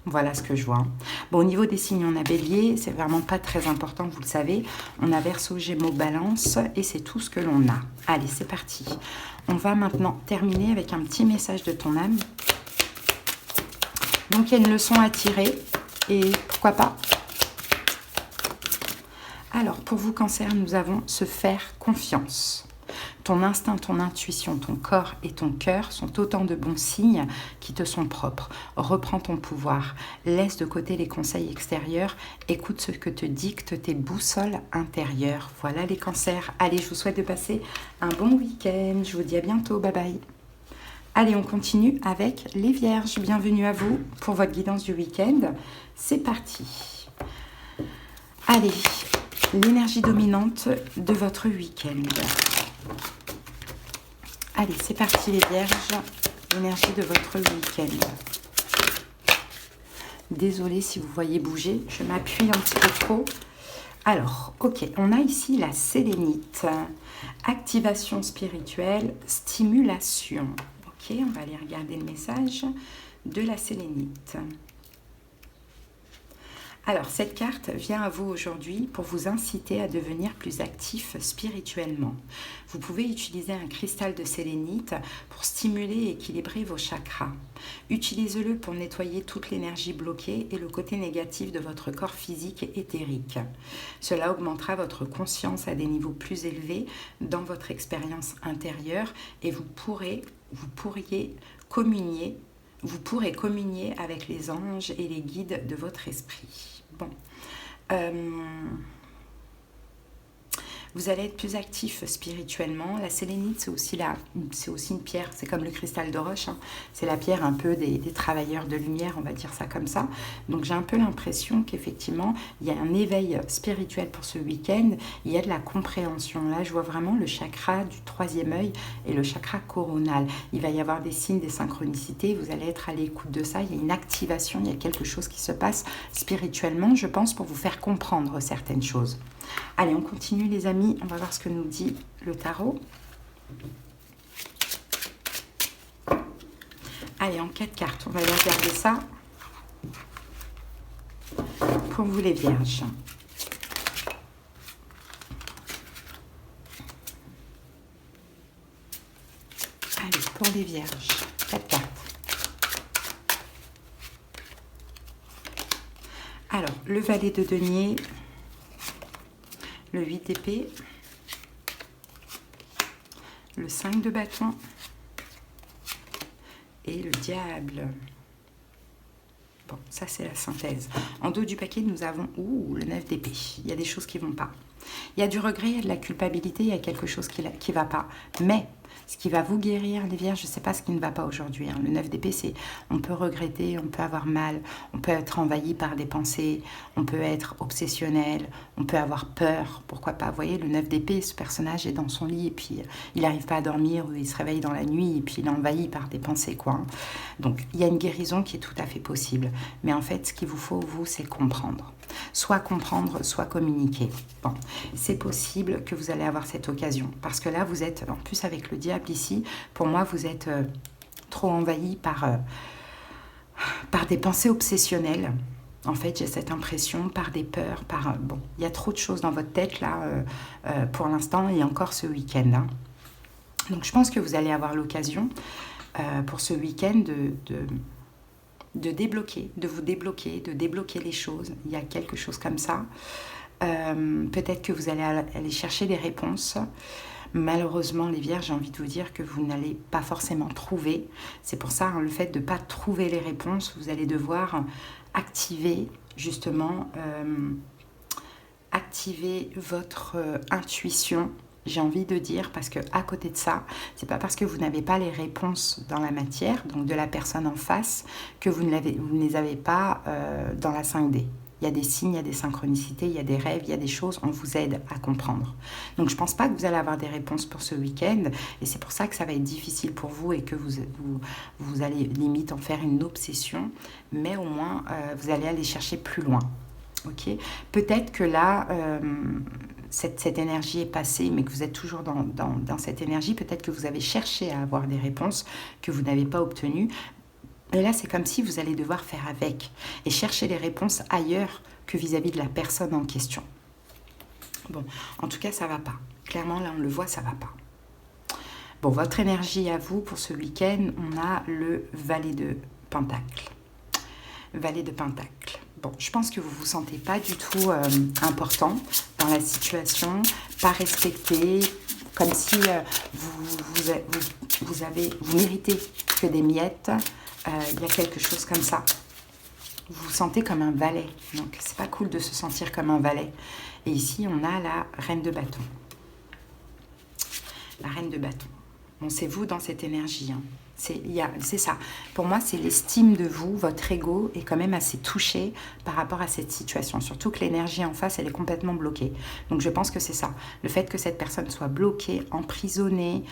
Voilà ce que je vois. Bon, au niveau des signes, on a Bélier, c'est vraiment pas très important, vous le savez. On a Verseau, Gémeaux, Balance, et c'est tout ce que l'on a. Allez, c'est parti. On va maintenant terminer avec un petit message de ton âme. Donc, il y a une leçon à tirer, et pourquoi pas. Alors, pour vous, Cancer, nous avons se faire confiance. Ton instinct, ton intuition, ton corps et ton cœur sont autant de bons signes qui te sont propres. Reprends ton pouvoir, laisse de côté les conseils extérieurs, écoute ce que te dictent tes boussoles intérieures. Voilà les cancers. Allez, je vous souhaite de passer un bon week-end. Je vous dis à bientôt. Bye bye. Allez, on continue avec les Vierges. Bienvenue à vous pour votre guidance du week-end. C'est parti. Allez, l'énergie dominante de votre week-end. Allez, c'est parti les Vierges, l'énergie de votre week-end. Désolée si vous voyez bouger, je m'appuie un petit peu trop. Alors, ok, on a ici la sélénite, activation spirituelle, stimulation. Ok, on va aller regarder le message de la sélénite. Alors, cette carte vient à vous aujourd'hui pour vous inciter à devenir plus actif spirituellement. Vous pouvez utiliser un cristal de sélénite pour stimuler et équilibrer vos chakras. Utilisez-le pour nettoyer toute l'énergie bloquée et le côté négatif de votre corps physique et éthérique. Cela augmentera votre conscience à des niveaux plus élevés dans votre expérience intérieure et vous pourrez communier avec les anges et les guides de votre esprit. Bon. Vous allez être plus actif spirituellement. La sélénite, c'est aussi une pierre. C'est comme le cristal de roche. Hein. C'est la pierre un peu des travailleurs de lumière, on va dire ça comme ça. Donc j'ai un peu l'impression qu'effectivement, il y a un éveil spirituel pour ce week-end. Il y a de la compréhension. Là, je vois vraiment le chakra du troisième œil et le chakra coronal. Il va y avoir des signes, des synchronicités. Vous allez être à l'écoute de ça. Il y a une activation, il y a quelque chose qui se passe spirituellement, je pense, pour vous faire comprendre certaines choses. Allez, on continue les amis, on va voir ce que nous dit le tarot. Allez, en 4 cartes, on va aller regarder ça pour vous les Vierges. Allez, pour les Vierges, 4 cartes. Alors, le valet de denier, le 8 d'épée, le 5 de bâton et le diable. Bon, ça c'est la synthèse. En dos du paquet, nous avons le 9 d'épée. Il y a des choses qui ne vont pas. Il y a du regret, il y a de la culpabilité, il y a quelque chose qui ne va pas. Mais ce qui va vous guérir, les Vierges, je ne sais pas ce qui ne va pas aujourd'hui. Hein. Le 9 d'épée, c'est on peut regretter, on peut avoir mal, on peut être envahi par des pensées, on peut être obsessionnel, on peut avoir peur, pourquoi pas. Vous voyez, le 9 d'épée, ce personnage est dans son lit et puis il n'arrive pas à dormir, ou il se réveille dans la nuit et puis il est envahi par des pensées, quoi. Hein. Donc, il y a une guérison qui est tout à fait possible. Mais en fait, ce qu'il vous faut, vous, c'est comprendre. Soit comprendre, soit communiquer. Bon, c'est possible que vous allez avoir cette occasion. Parce que là, vous êtes, en plus avec le diable ici, pour moi, vous êtes trop envahi par des pensées obsessionnelles. En fait, j'ai cette impression, par des peurs, bon, il y a trop de choses dans votre tête, là, pour l'instant, et encore ce week-end. Hein. Donc, je pense que vous allez avoir l'occasion, pour ce week-end, de vous débloquer, de débloquer les choses. Il y a quelque chose comme ça. Peut-être que vous allez aller chercher des réponses. Malheureusement, les Vierges, j'ai envie de vous dire que vous n'allez pas forcément trouver. C'est pour ça, hein, le fait de ne pas trouver les réponses, vous allez devoir activer, justement, activer votre intuition. J'ai envie de dire, parce que à côté de ça, c'est pas parce que vous n'avez pas les réponses dans la matière, donc de la personne en face, que vous ne les avez pas dans la 5D. Il y a des signes, il y a des synchronicités, il y a des rêves, il y a des choses, on vous aide à comprendre. Donc je pense pas que vous allez avoir des réponses pour ce week-end, et c'est pour ça que ça va être difficile pour vous et que vous allez limite en faire une obsession, mais au moins vous allez aller chercher plus loin. Ok, peut-être que là, cette énergie est passée, mais que vous êtes toujours dans cette énergie. Peut-être que vous avez cherché à avoir des réponses que vous n'avez pas obtenues. Et là, c'est comme si vous allez devoir faire avec et chercher les réponses ailleurs que vis-à-vis de la personne en question. Bon, en tout cas, ça va pas. Clairement, là, on le voit, ça va pas. Bon, votre énergie à vous pour ce week-end, on a le valet de Pentacle. Valet de Pentacle. Bon, je pense que vous ne vous sentez pas du tout important dans la situation, pas respecté, comme si vous méritez que des miettes. Il y a quelque chose comme ça. Vous vous sentez comme un valet. Donc, c'est pas cool de se sentir comme un valet. Et ici, on a la reine de bâton. La reine de bâton. Bon, c'est vous dans cette énergie. Hein. C'est ça. Pour moi, c'est l'estime de vous. Votre ego est quand même assez touché par rapport à cette situation. Surtout que l'énergie en face, elle est complètement bloquée. Donc, je pense que c'est ça. Le fait que cette personne soit bloquée, emprisonnée,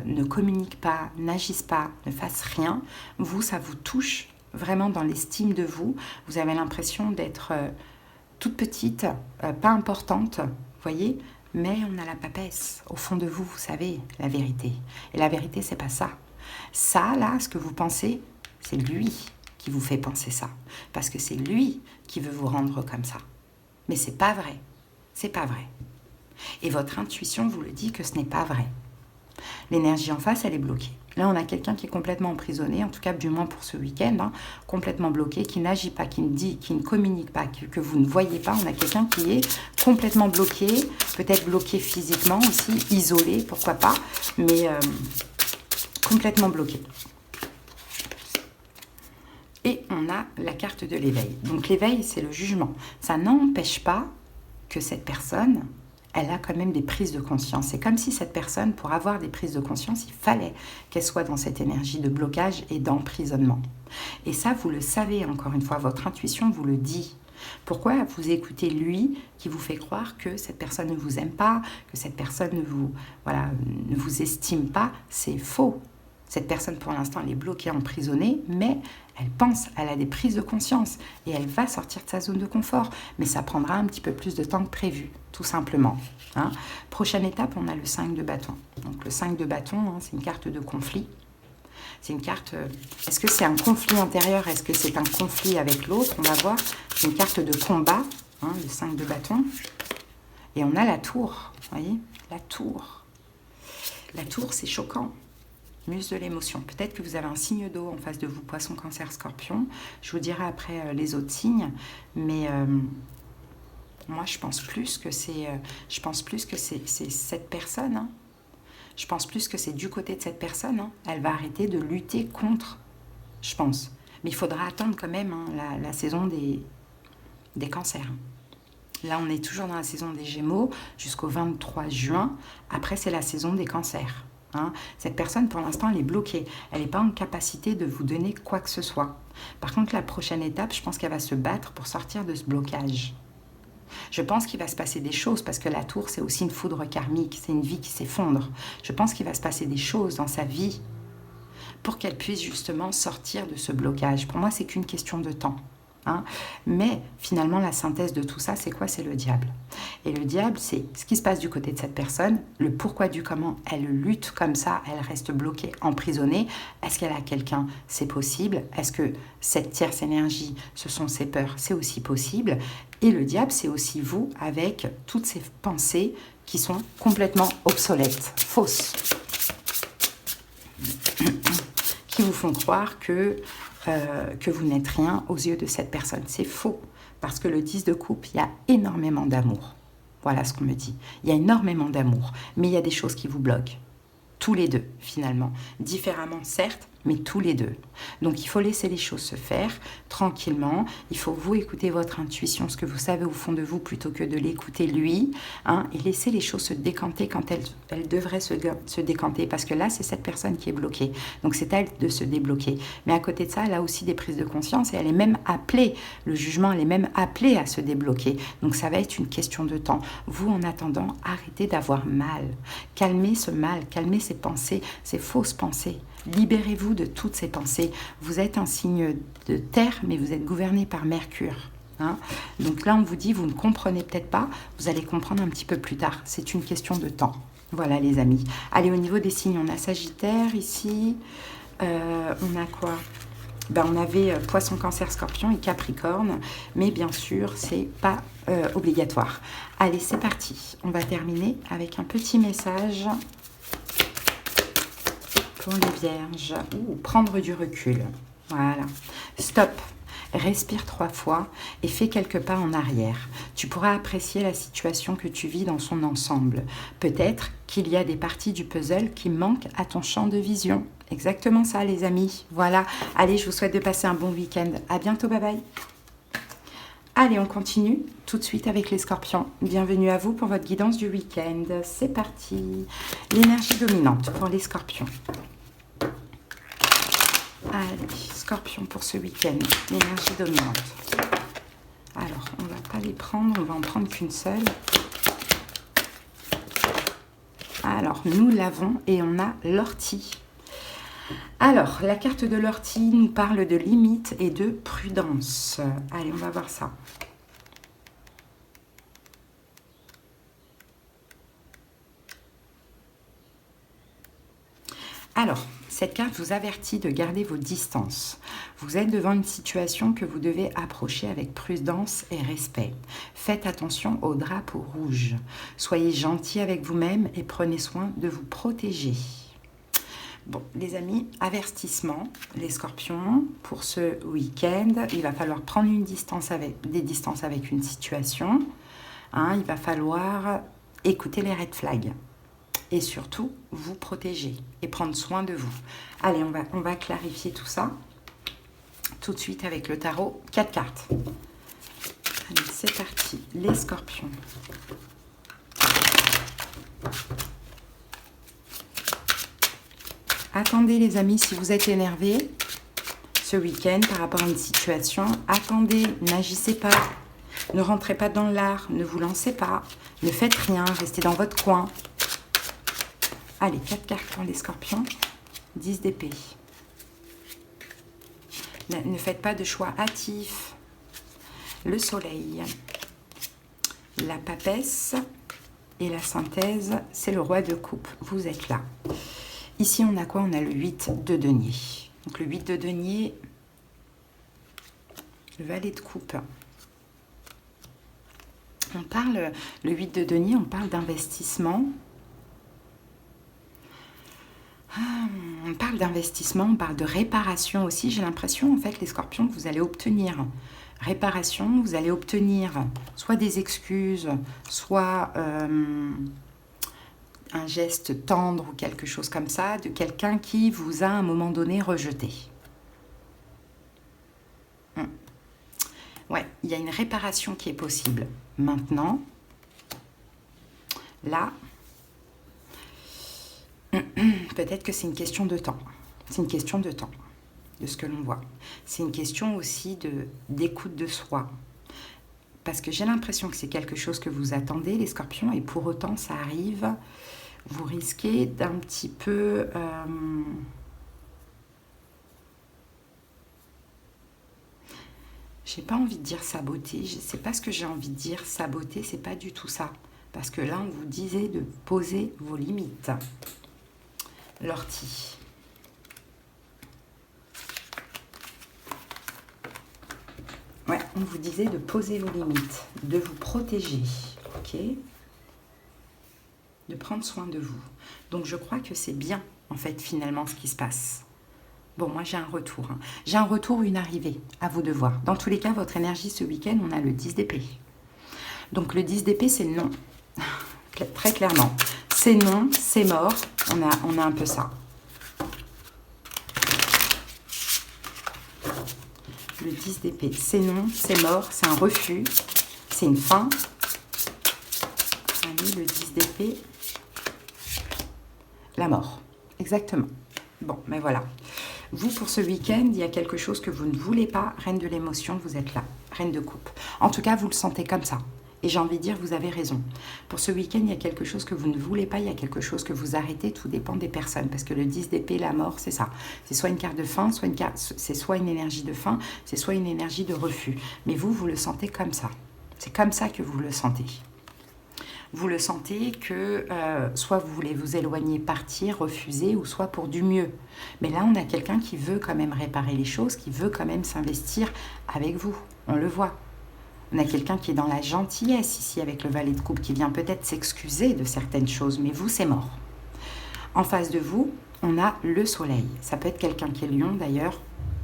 ne communique pas, n'agisse pas, ne fasse rien, vous, ça vous touche vraiment dans l'estime de vous. Vous avez l'impression d'être toute petite, pas importante, vous voyez, mais on a la papesse. Au fond de vous, vous savez la vérité. Et la vérité, c'est pas ça. Ça, là, ce que vous pensez, c'est lui qui vous fait penser ça. Parce que c'est lui qui veut vous rendre comme ça. Mais c'est pas vrai. C'est pas vrai. Et votre intuition vous le dit que ce n'est pas vrai. L'énergie en face, elle est bloquée. Là, on a quelqu'un qui est complètement emprisonné, en tout cas du moins pour ce week-end, hein, complètement bloqué, qui n'agit pas, qui ne communique pas, que vous ne voyez pas. On a quelqu'un qui est complètement bloqué, peut-être bloqué physiquement aussi, isolé, pourquoi pas, mais complètement bloqué. Et on a la carte de l'éveil. Donc l'éveil, c'est le jugement. Ça n'empêche pas que cette personne, elle a quand même des prises de conscience. C'est comme si cette personne, pour avoir des prises de conscience, il fallait qu'elle soit dans cette énergie de blocage et d'emprisonnement. Et ça, vous le savez, encore une fois, votre intuition vous le dit. Pourquoi vous écoutez lui qui vous fait croire que cette personne ne vous aime pas, que cette personne ne vous estime pas? C'est faux. Cette personne, pour l'instant, elle est bloquée, emprisonnée, mais elle pense, elle a des prises de conscience et elle va sortir de sa zone de confort. Mais ça prendra un petit peu plus de temps que prévu, tout simplement. Hein. Prochaine étape, on a le 5 de bâton. Donc le 5 de bâton, hein, c'est une carte de conflit. C'est une carte... Est-ce que c'est un conflit intérieur? Est-ce que c'est un conflit avec l'autre? On va voir. C'est une carte de combat, hein, le 5 de bâton. Et on a la tour, vous voyez? La tour. La tour, c'est choquant. Muse de l'émotion. Peut-être que vous avez un signe d'eau en face de vous, poisson, cancer, scorpion. Je vous dirai après les autres signes. Mais moi, je pense plus que c'est cette personne. Hein. Je pense plus que c'est du côté de cette personne. Hein. Elle va arrêter de lutter contre, je pense. Mais il faudra attendre quand même hein, la saison des cancers. Là, on est toujours dans la saison des Gémeaux jusqu'au 23 juin. Après, c'est la saison des cancers. Hein. Cette personne, pour l'instant, elle est bloquée. Elle n'est pas en capacité de vous donner quoi que ce soit. Par contre, la prochaine étape, je pense qu'elle va se battre pour sortir de ce blocage. Je pense qu'il va se passer des choses, parce que la tour, c'est aussi une foudre karmique, c'est une vie qui s'effondre. Je pense qu'il va se passer des choses dans sa vie pour qu'elle puisse justement sortir de ce blocage. Pour moi, c'est qu'une question de temps. Hein. Mais finalement, la synthèse de tout ça, c'est quoi? C'est le diable. Et le diable, c'est ce qui se passe du côté de cette personne, le pourquoi du comment elle lutte comme ça, elle reste bloquée, emprisonnée. Est-ce qu'elle a quelqu'un? C'est possible. Est-ce que cette tierce énergie, ce sont ses peurs? C'est aussi possible. Et le diable, c'est aussi vous avec toutes ces pensées qui sont complètement obsolètes, fausses, qui vous font croire que vous n'êtes rien aux yeux de cette personne. C'est faux, parce que le 10 de coupe, il y a énormément d'amour. Voilà ce qu'on me dit. Il y a énormément d'amour, mais il y a des choses qui vous bloquent. Tous les deux, finalement. Différemment, certes, mais tous les deux. Donc, il faut laisser les choses se faire tranquillement. Il faut vous écouter votre intuition, ce que vous savez au fond de vous, plutôt que de l'écouter lui. Hein, et laisser les choses se décanter quand elles devraient se décanter. Parce que là, c'est cette personne qui est bloquée. Donc, c'est à elle de se débloquer. Mais à côté de ça, elle a aussi des prises de conscience et elle est même appelée, le jugement, elle est même appelée à se débloquer. Donc, ça va être une question de temps. Vous, en attendant, arrêtez d'avoir mal. Calmez ce mal, calmez ces pensées, ces fausses pensées. Libérez-vous de toutes ces pensées. Vous êtes un signe de terre, mais vous êtes gouverné par Mercure. Hein. Donc là, on vous dit, vous ne comprenez peut-être pas, vous allez comprendre un petit peu plus tard. C'est une question de temps. Voilà, les amis. Allez, au niveau des signes, on a Sagittaire ici. On a quoi? Ben, on avait Poisson, Cancer, Scorpion et Capricorne, mais bien sûr, c'est pas obligatoire. Allez, c'est parti. On va terminer avec un petit message pour les Vierges. Ouh, prendre du recul. Voilà. Stop. Respire 3 fois et fais quelques pas en arrière. Tu pourras apprécier la situation que tu vis dans son ensemble. Peut-être qu'il y a des parties du puzzle qui manquent à ton champ de vision. Exactement ça, les amis. Voilà. Allez, je vous souhaite de passer un bon week-end. À bientôt, bye bye. Allez, on continue tout de suite avec les scorpions. Bienvenue à vous pour votre guidance du week-end. C'est parti. L'énergie dominante pour les scorpions. Allez, scorpion pour ce week-end, l'énergie dominante. Alors, on ne va pas les prendre, on va en prendre qu'une seule. Alors, nous l'avons et on a l'ortie. Alors, la carte de l'ortie nous parle de limite et de prudence. Allez, on va voir ça. Alors, cette carte vous avertit de garder vos distances. Vous êtes devant une situation que vous devez approcher avec prudence et respect. Faites attention au drapeau rouge. Soyez gentil avec vous-même et prenez soin de vous protéger. Bon, les amis, avertissement, les scorpions, pour ce week-end, il va falloir prendre des distances avec une situation. Il va falloir écouter les red flags. Et surtout, vous protéger et prendre soin de vous. Allez, on va clarifier tout ça tout de suite avec le tarot. 4 cartes. Allez, c'est parti. Les scorpions. Attendez, les amis, si vous êtes énervés ce week-end par rapport à une situation, attendez, n'agissez pas. Ne rentrez pas dans l'art, ne vous lancez pas, ne faites rien, restez dans votre coin. Allez, 4 cartes pour les scorpions, 10 d'épée. Ne faites pas de choix hâtifs. Le soleil, la papesse et la synthèse, c'est le roi de coupe. Vous êtes là. Ici, on a quoi? On a le 8 de denier. Donc, le 8 de denier, le valet de coupe. On parle, le 8 de denier, on parle d'investissement. On parle d'investissement, on parle de réparation aussi. J'ai l'impression, en fait, les scorpions, que vous allez obtenir réparation, vous allez obtenir soit des excuses, soit un geste tendre ou quelque chose comme ça, de quelqu'un qui vous a à un moment donné rejeté. Ouais, il y a une réparation qui est possible. Maintenant, là, peut-être que c'est une question de temps. C'est une question de temps, de ce que l'on voit. C'est une question aussi d'écoute de soi. Parce que j'ai l'impression que c'est quelque chose que vous attendez, les scorpions, et pour autant, ça arrive. Vous risquez d'un petit peu... j'ai pas envie de dire saboter. Je sais pas ce que j'ai envie de dire. Saboter, c'est pas du tout ça. Parce que là, on vous disait de poser vos limites. L'ortie. Ouais, on vous disait de poser vos limites, de vous protéger, ok? De prendre soin de vous. Donc, je crois que c'est bien, en fait, finalement, ce qui se passe. Bon, moi, j'ai un retour. J'ai un retour, une arrivée, à vous de voir. Dans tous les cas, votre énergie ce week-end, on a le 10 d'épée. Donc, le 10 d'épée, c'est non. Très clairement. C'est non, c'est mort. On a un peu ça. Le 10 d'épée, c'est non, c'est mort, c'est un refus, c'est une fin. Allez, le 10 d'épée, la mort. Exactement. Bon, mais voilà. Vous, pour ce week-end, il y a quelque chose que vous ne voulez pas. Reine de l'émotion, vous êtes là. Reine de coupe. En tout cas, vous le sentez comme ça. Et j'ai envie de dire, vous avez raison. Pour ce week-end, il y a quelque chose que vous ne voulez pas, il y a quelque chose que vous arrêtez, tout dépend des personnes. Parce que le 10 d'épée, la mort, c'est ça. C'est soit une carte de fin, c'est soit une énergie de fin, c'est soit une énergie de refus. Mais vous, vous le sentez comme ça. C'est comme ça que vous le sentez. Vous le sentez que soit vous voulez vous éloigner, partir, refuser, ou soit pour du mieux. Mais là, on a quelqu'un qui veut quand même réparer les choses, qui veut quand même s'investir avec vous. On le voit. On a quelqu'un qui est dans la gentillesse ici avec le valet de coupe, qui vient peut-être s'excuser de certaines choses, mais vous, c'est mort. En face de vous, on a le soleil. Ça peut être quelqu'un qui est lion d'ailleurs,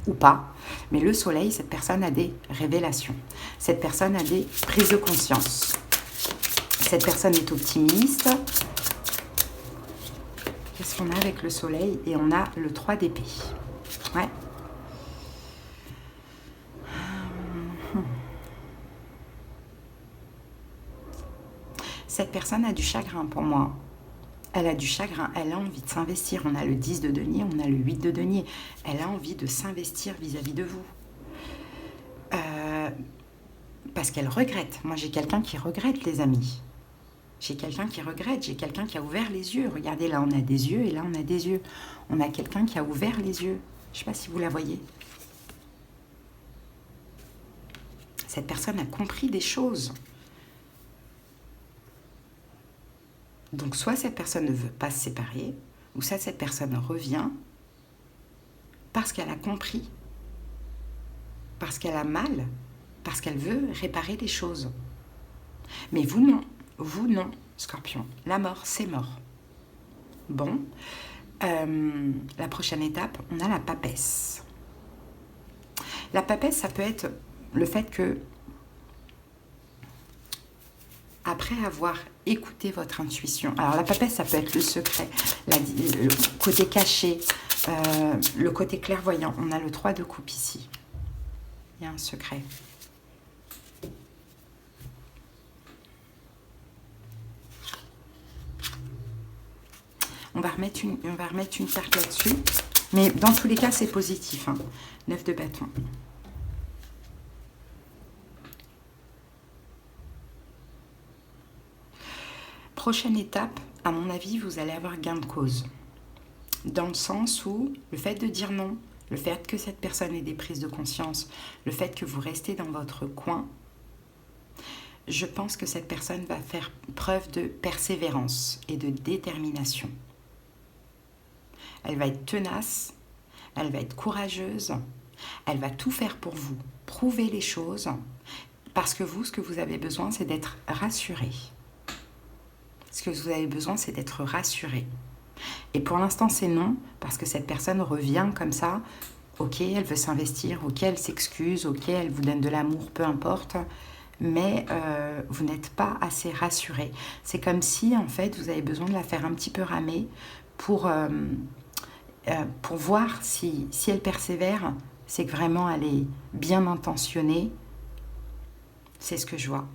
ou pas. Mais le soleil, cette personne a des révélations. Cette personne a des prises de conscience. Cette personne est optimiste. Qu'est-ce qu'on a avec le soleil? Et on a le 3 d'épée. Ouais. Cette personne a du chagrin pour moi. Elle a du chagrin, elle a envie de s'investir. On a le 10 de denier, on a le 8 de denier. Elle a envie de s'investir vis-à-vis de vous. Parce qu'elle regrette. Moi, j'ai quelqu'un qui regrette, les amis. J'ai quelqu'un qui regrette, j'ai quelqu'un qui a ouvert les yeux. Regardez, là, on a des yeux et là, on a des yeux. On a quelqu'un qui a ouvert les yeux. Je ne sais pas si vous la voyez. Cette personne a compris des choses. Donc, soit cette personne ne veut pas se séparer, ou soit cette personne revient parce qu'elle a compris, parce qu'elle a mal, parce qu'elle veut réparer les choses. Mais vous non, Scorpion. La mort, c'est mort. Bon, la prochaine étape, on a la papesse. La papesse, ça peut être le fait que, après avoir écouté votre intuition, alors la papesse, ça peut être le secret, le côté caché, le côté clairvoyant. On a le 3 de coupe ici. Il y a un secret. On va remettre une carte là-dessus. Mais dans tous les cas, c'est positif. 9 de bâton. Prochaine étape, à mon avis, vous allez avoir gain de cause. Dans le sens où le fait de dire non, le fait que cette personne ait des prises de conscience, le fait que vous restez dans votre coin, je pense que cette personne va faire preuve de persévérance et de détermination. Elle va être tenace, elle va être courageuse, elle va tout faire pour vous, prouver les choses, parce que vous, ce que vous avez besoin, c'est d'être rassuré. Ce que vous avez besoin, c'est d'être rassuré. Et pour l'instant, c'est non, parce que cette personne revient comme ça. Ok, elle veut s'investir, ok, elle s'excuse, ok, elle vous donne de l'amour, peu importe. Mais vous n'êtes pas assez rassuré. C'est comme si, en fait, vous avez besoin de la faire un petit peu ramer pour voir si elle persévère, c'est que vraiment elle est bien intentionnée. C'est ce que je vois.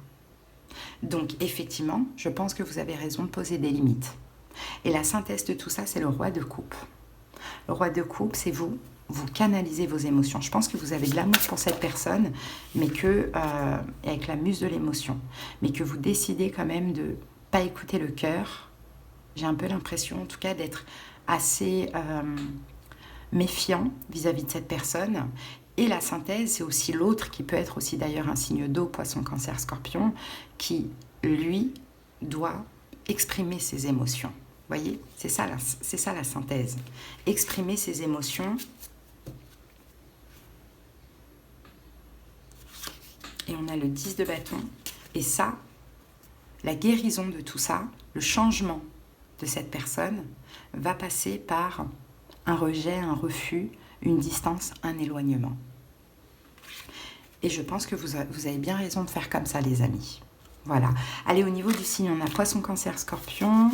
Donc, effectivement, je pense que vous avez raison de poser des limites. Et la synthèse de tout ça, c'est le roi de coupe. Le roi de coupe, c'est vous canalisez vos émotions. Je pense que vous avez de l'amour pour cette personne, mais que, avec la muse de l'émotion, mais que vous décidez quand même de ne pas écouter le cœur. J'ai un peu l'impression, en tout cas, d'être assez méfiant vis-à-vis de cette personne. Et la synthèse, c'est aussi l'autre, qui peut être aussi d'ailleurs un signe d'eau, poisson, cancer, scorpion, qui, lui, doit exprimer ses émotions. Vous voyez, c'est ça la synthèse. Exprimer ses émotions. Et on a le 10 de bâton. Et ça, la guérison de tout ça, le changement de cette personne, va passer par un rejet, un refus, une distance, un éloignement. Et je pense que vous avez bien raison de faire comme ça, les amis. Voilà. Allez, au niveau du signe, on a poisson, cancer, scorpion.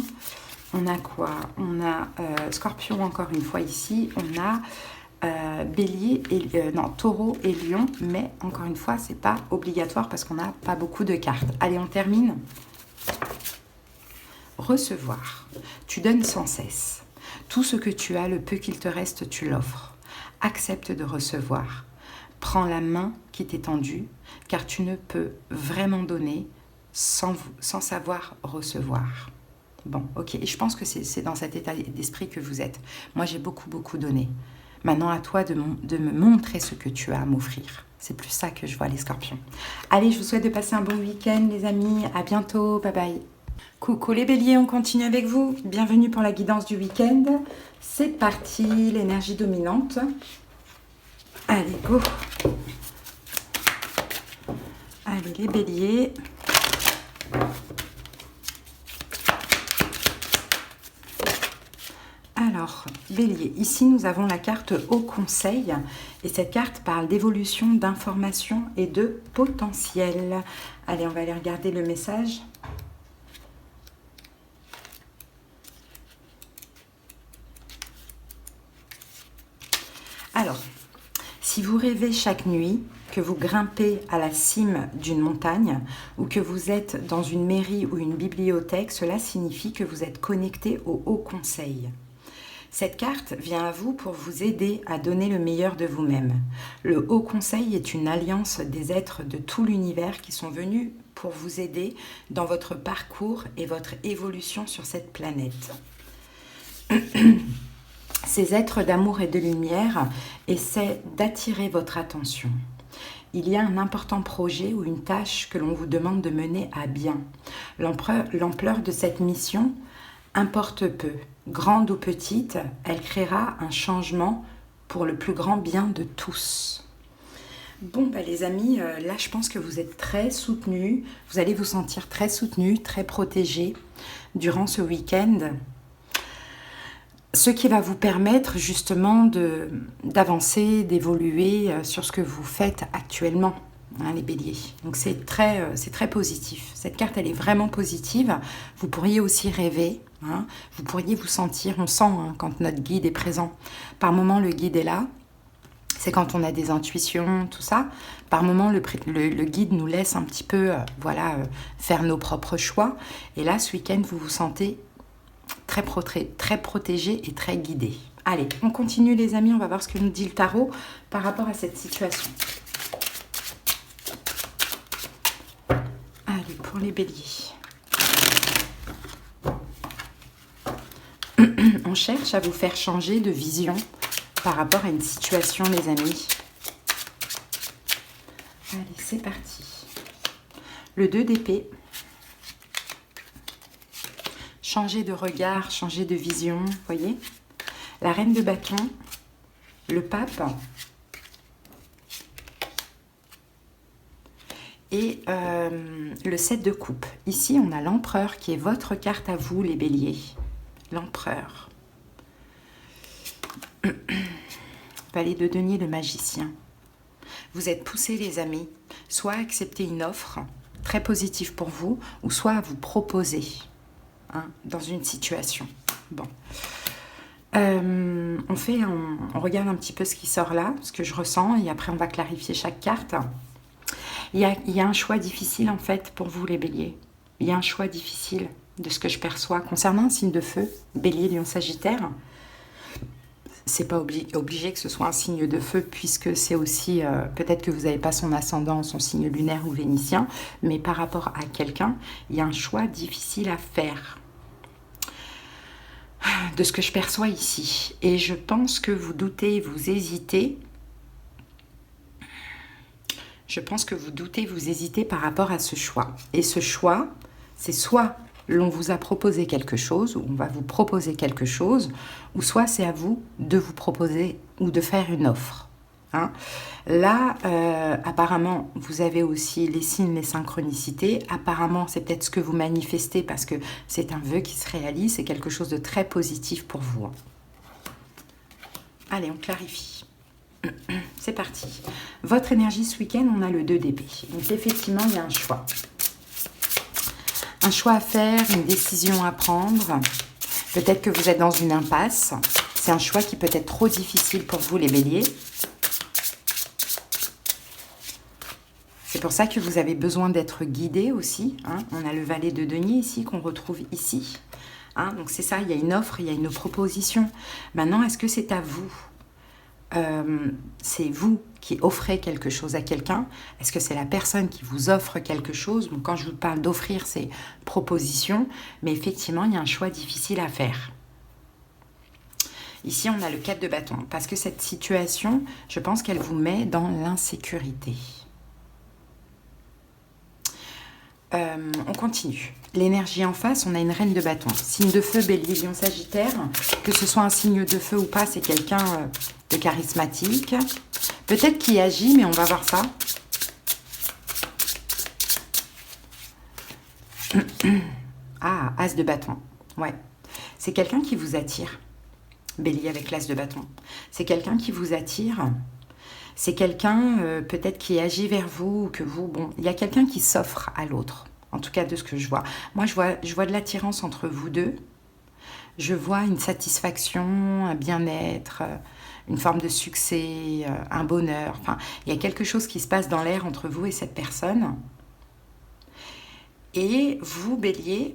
On a quoi? On a scorpion encore une fois ici. On a bélier, et, non, taureau et lion. Mais encore une fois, c'est pas obligatoire parce qu'on n'a pas beaucoup de cartes. Allez, on termine. Recevoir. Tu donnes sans cesse. Tout ce que tu as, le peu qu'il te reste, tu l'offres. Accepte de recevoir. Prends la main qui t'est tendue, car tu ne peux vraiment donner sans savoir recevoir. Bon, ok, et je pense que c'est dans cet état d'esprit que vous êtes. Moi, j'ai beaucoup donné. Maintenant, à toi de me montrer ce que tu as à m'offrir. C'est plus ça que je vois, les scorpions. Allez, je vous souhaite de passer un bon week-end, les amis. À bientôt. Bye bye. Coucou les béliers, on continue avec vous. Bienvenue pour la guidance du week-end. C'est parti, l'énergie dominante. Allez, go. Allez les béliers. Alors, bélier, ici nous avons la carte Haut Conseil et cette carte parle d'évolution, d'information et de potentiel. Allez, on va aller regarder le message. Alors, si vous rêvez chaque nuit, que vous grimpez à la cime d'une montagne ou que vous êtes dans une mairie ou une bibliothèque, cela signifie que vous êtes connecté au Haut Conseil. Cette carte vient à vous pour vous aider à donner le meilleur de vous-même. Le Haut Conseil est une alliance des êtres de tout l'univers qui sont venus pour vous aider dans votre parcours et votre évolution sur cette planète. Ces êtres d'amour et de lumière essaient d'attirer votre attention. Il y a un important projet ou une tâche que l'on vous demande de mener à bien. L'ampleur de cette mission importe peu. Grande ou petite, elle créera un changement pour le plus grand bien de tous. Bon, les amis, là, je pense que vous êtes très soutenus. Vous allez vous sentir très soutenus, très protégés durant ce week-end. Ce qui va vous permettre justement d'avancer, d'évoluer sur ce que vous faites actuellement, hein, les béliers. Donc c'est très positif. Cette carte, elle est vraiment positive. Vous pourriez aussi rêver, hein. Vous pourriez vous sentir, on sent hein, quand notre guide est présent. Par moment, le guide est là. C'est quand on a des intuitions, tout ça. Par moment, le guide nous laisse un petit peu faire nos propres choix. Et là, ce week-end, vous vous sentez très protégé et très guidé. Allez, on continue les amis, on va voir ce que nous dit le tarot par rapport à cette situation. Allez, pour les béliers. On cherche à vous faire changer de vision par rapport à une situation, les amis. Allez, c'est parti. Le 2 d'épée. Changer de regard, changer de vision, vous voyez. La reine de bâton, le pape et le 7 de coupe. Ici, on a l'empereur qui est votre carte à vous, les béliers. L'empereur. Valet de denier, le magicien. Vous êtes poussés, les amis, soit à accepter une offre très positive pour vous, ou soit à vous proposer. Hein, dans une situation. Bon. On regarde un petit peu ce qui sort là, ce que je ressens, et après on va clarifier chaque carte. Il y a un choix difficile en fait pour vous les béliers. Il y a un choix difficile de ce que je perçois concernant un signe de feu, bélier, lion, sagittaire. C'est pas obligé que ce soit un signe de feu puisque c'est aussi, peut-être que vous n'avez pas son ascendant, son signe lunaire ou vénitien, mais par rapport à quelqu'un, il y a un choix difficile à faire de ce que je perçois ici. Et je pense que vous doutez, vous hésitez. Je pense que vous doutez, vous hésitez par rapport à ce choix. Et ce choix, c'est soit l'on vous a proposé quelque chose, ou on va vous proposer quelque chose, ou soit c'est à vous de vous proposer ou de faire une offre. Hein. Là, apparemment, vous avez aussi les signes, les synchronicités. Apparemment, c'est peut-être ce que vous manifestez parce que c'est un vœu qui se réalise. C'est quelque chose de très positif pour vous. Allez, on clarifie. C'est parti. Votre énergie ce week-end, on a le 2 d'épée. Donc effectivement, il y a un choix. Un choix à faire, une décision à prendre. Peut-être que vous êtes dans une impasse. C'est un choix qui peut être trop difficile pour vous, les béliers. C'est pour ça que vous avez besoin d'être guidé aussi. Hein. On a le valet de denier ici, qu'on retrouve ici. Hein. Donc c'est ça, il y a une offre, il y a une proposition. Maintenant, est-ce que c'est à vous? C'est vous qui offrez quelque chose à quelqu'un? Est-ce que c'est la personne qui vous offre quelque chose? Donc, quand je vous parle d'offrir, c'est proposition. Mais effectivement, il y a un choix difficile à faire. Ici, on a le 4 de bâton. Parce que cette situation, je pense qu'elle vous met dans l'insécurité. On continue. L'énergie en face, on a une reine de bâton. Signe de feu, bélier, lion, sagittaire. Que ce soit un signe de feu ou pas, c'est quelqu'un de charismatique. Peut-être qui agit, mais on va voir ça. Ah, as de bâton. Ouais. C'est quelqu'un qui vous attire. Bélier avec l'as de bâton. C'est quelqu'un qui vous attire. C'est quelqu'un peut-être qui agit vers vous ou que vous... Bon, il y a quelqu'un qui s'offre à l'autre. En tout cas, de ce que je vois. Moi, je vois de l'attirance entre vous deux. Je vois une satisfaction, un bien-être, une forme de succès, un bonheur. Enfin, il y a quelque chose qui se passe dans l'air entre vous et cette personne. Et vous, Bélier,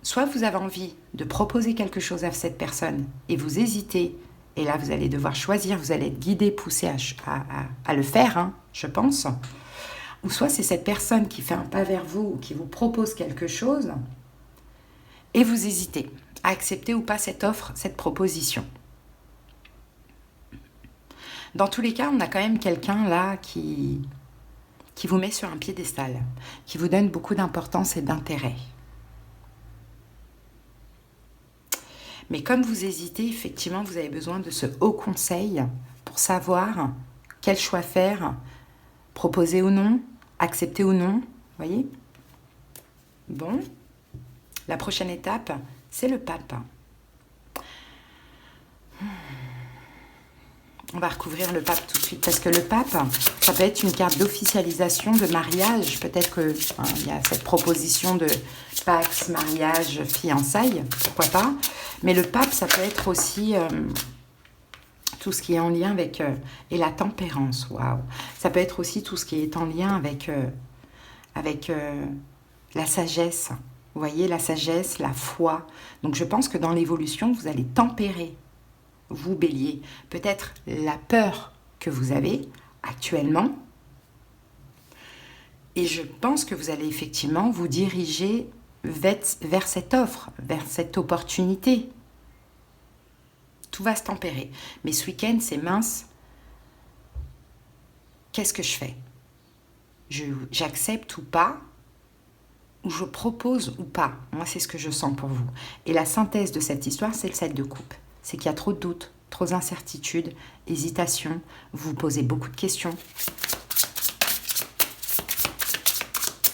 soit vous avez envie de proposer quelque chose à cette personne et vous hésitez, et là vous allez devoir choisir, vous allez être guidé, poussé à le faire, hein, je pense. Ou soit c'est cette personne qui fait un pas vers vous, ou qui vous propose quelque chose, et vous hésitez à accepter ou pas cette offre, cette proposition. Dans tous les cas, on a quand même quelqu'un là qui vous met sur un piédestal, qui vous donne beaucoup d'importance et d'intérêt. Mais comme vous hésitez, effectivement, vous avez besoin de ce haut conseil pour savoir quel choix faire, proposer ou non, accepter ou non, voyez? Bon, la prochaine étape, c'est le pape. On va recouvrir le pape tout de suite, parce que le pape, ça peut être une carte d'officialisation, de mariage. Peut-être qu'il y a cette proposition de pax, mariage, fiançailles, pourquoi pas. Mais le pape, ça peut être aussi tout ce qui est en lien avec... et la tempérance, waouh. Ça peut être aussi tout ce qui est en lien avec la sagesse. Vous voyez, la sagesse, la foi. Donc je pense que dans l'évolution, vous allez tempérer, vous, Bélier, peut-être la peur que vous avez actuellement. Et je pense que vous allez effectivement vous diriger vers cette offre, vers cette opportunité. Tout va se tempérer. Mais ce week-end, c'est mince. Qu'est-ce que je fais? J'accepte ou pas? Ou je propose ou pas? Moi, c'est ce que je sens pour vous. Et la synthèse de cette histoire, c'est le 7 de coupe. C'est qu'il y a trop de doutes, trop d'incertitudes, hésitations. Vous vous posez beaucoup de questions.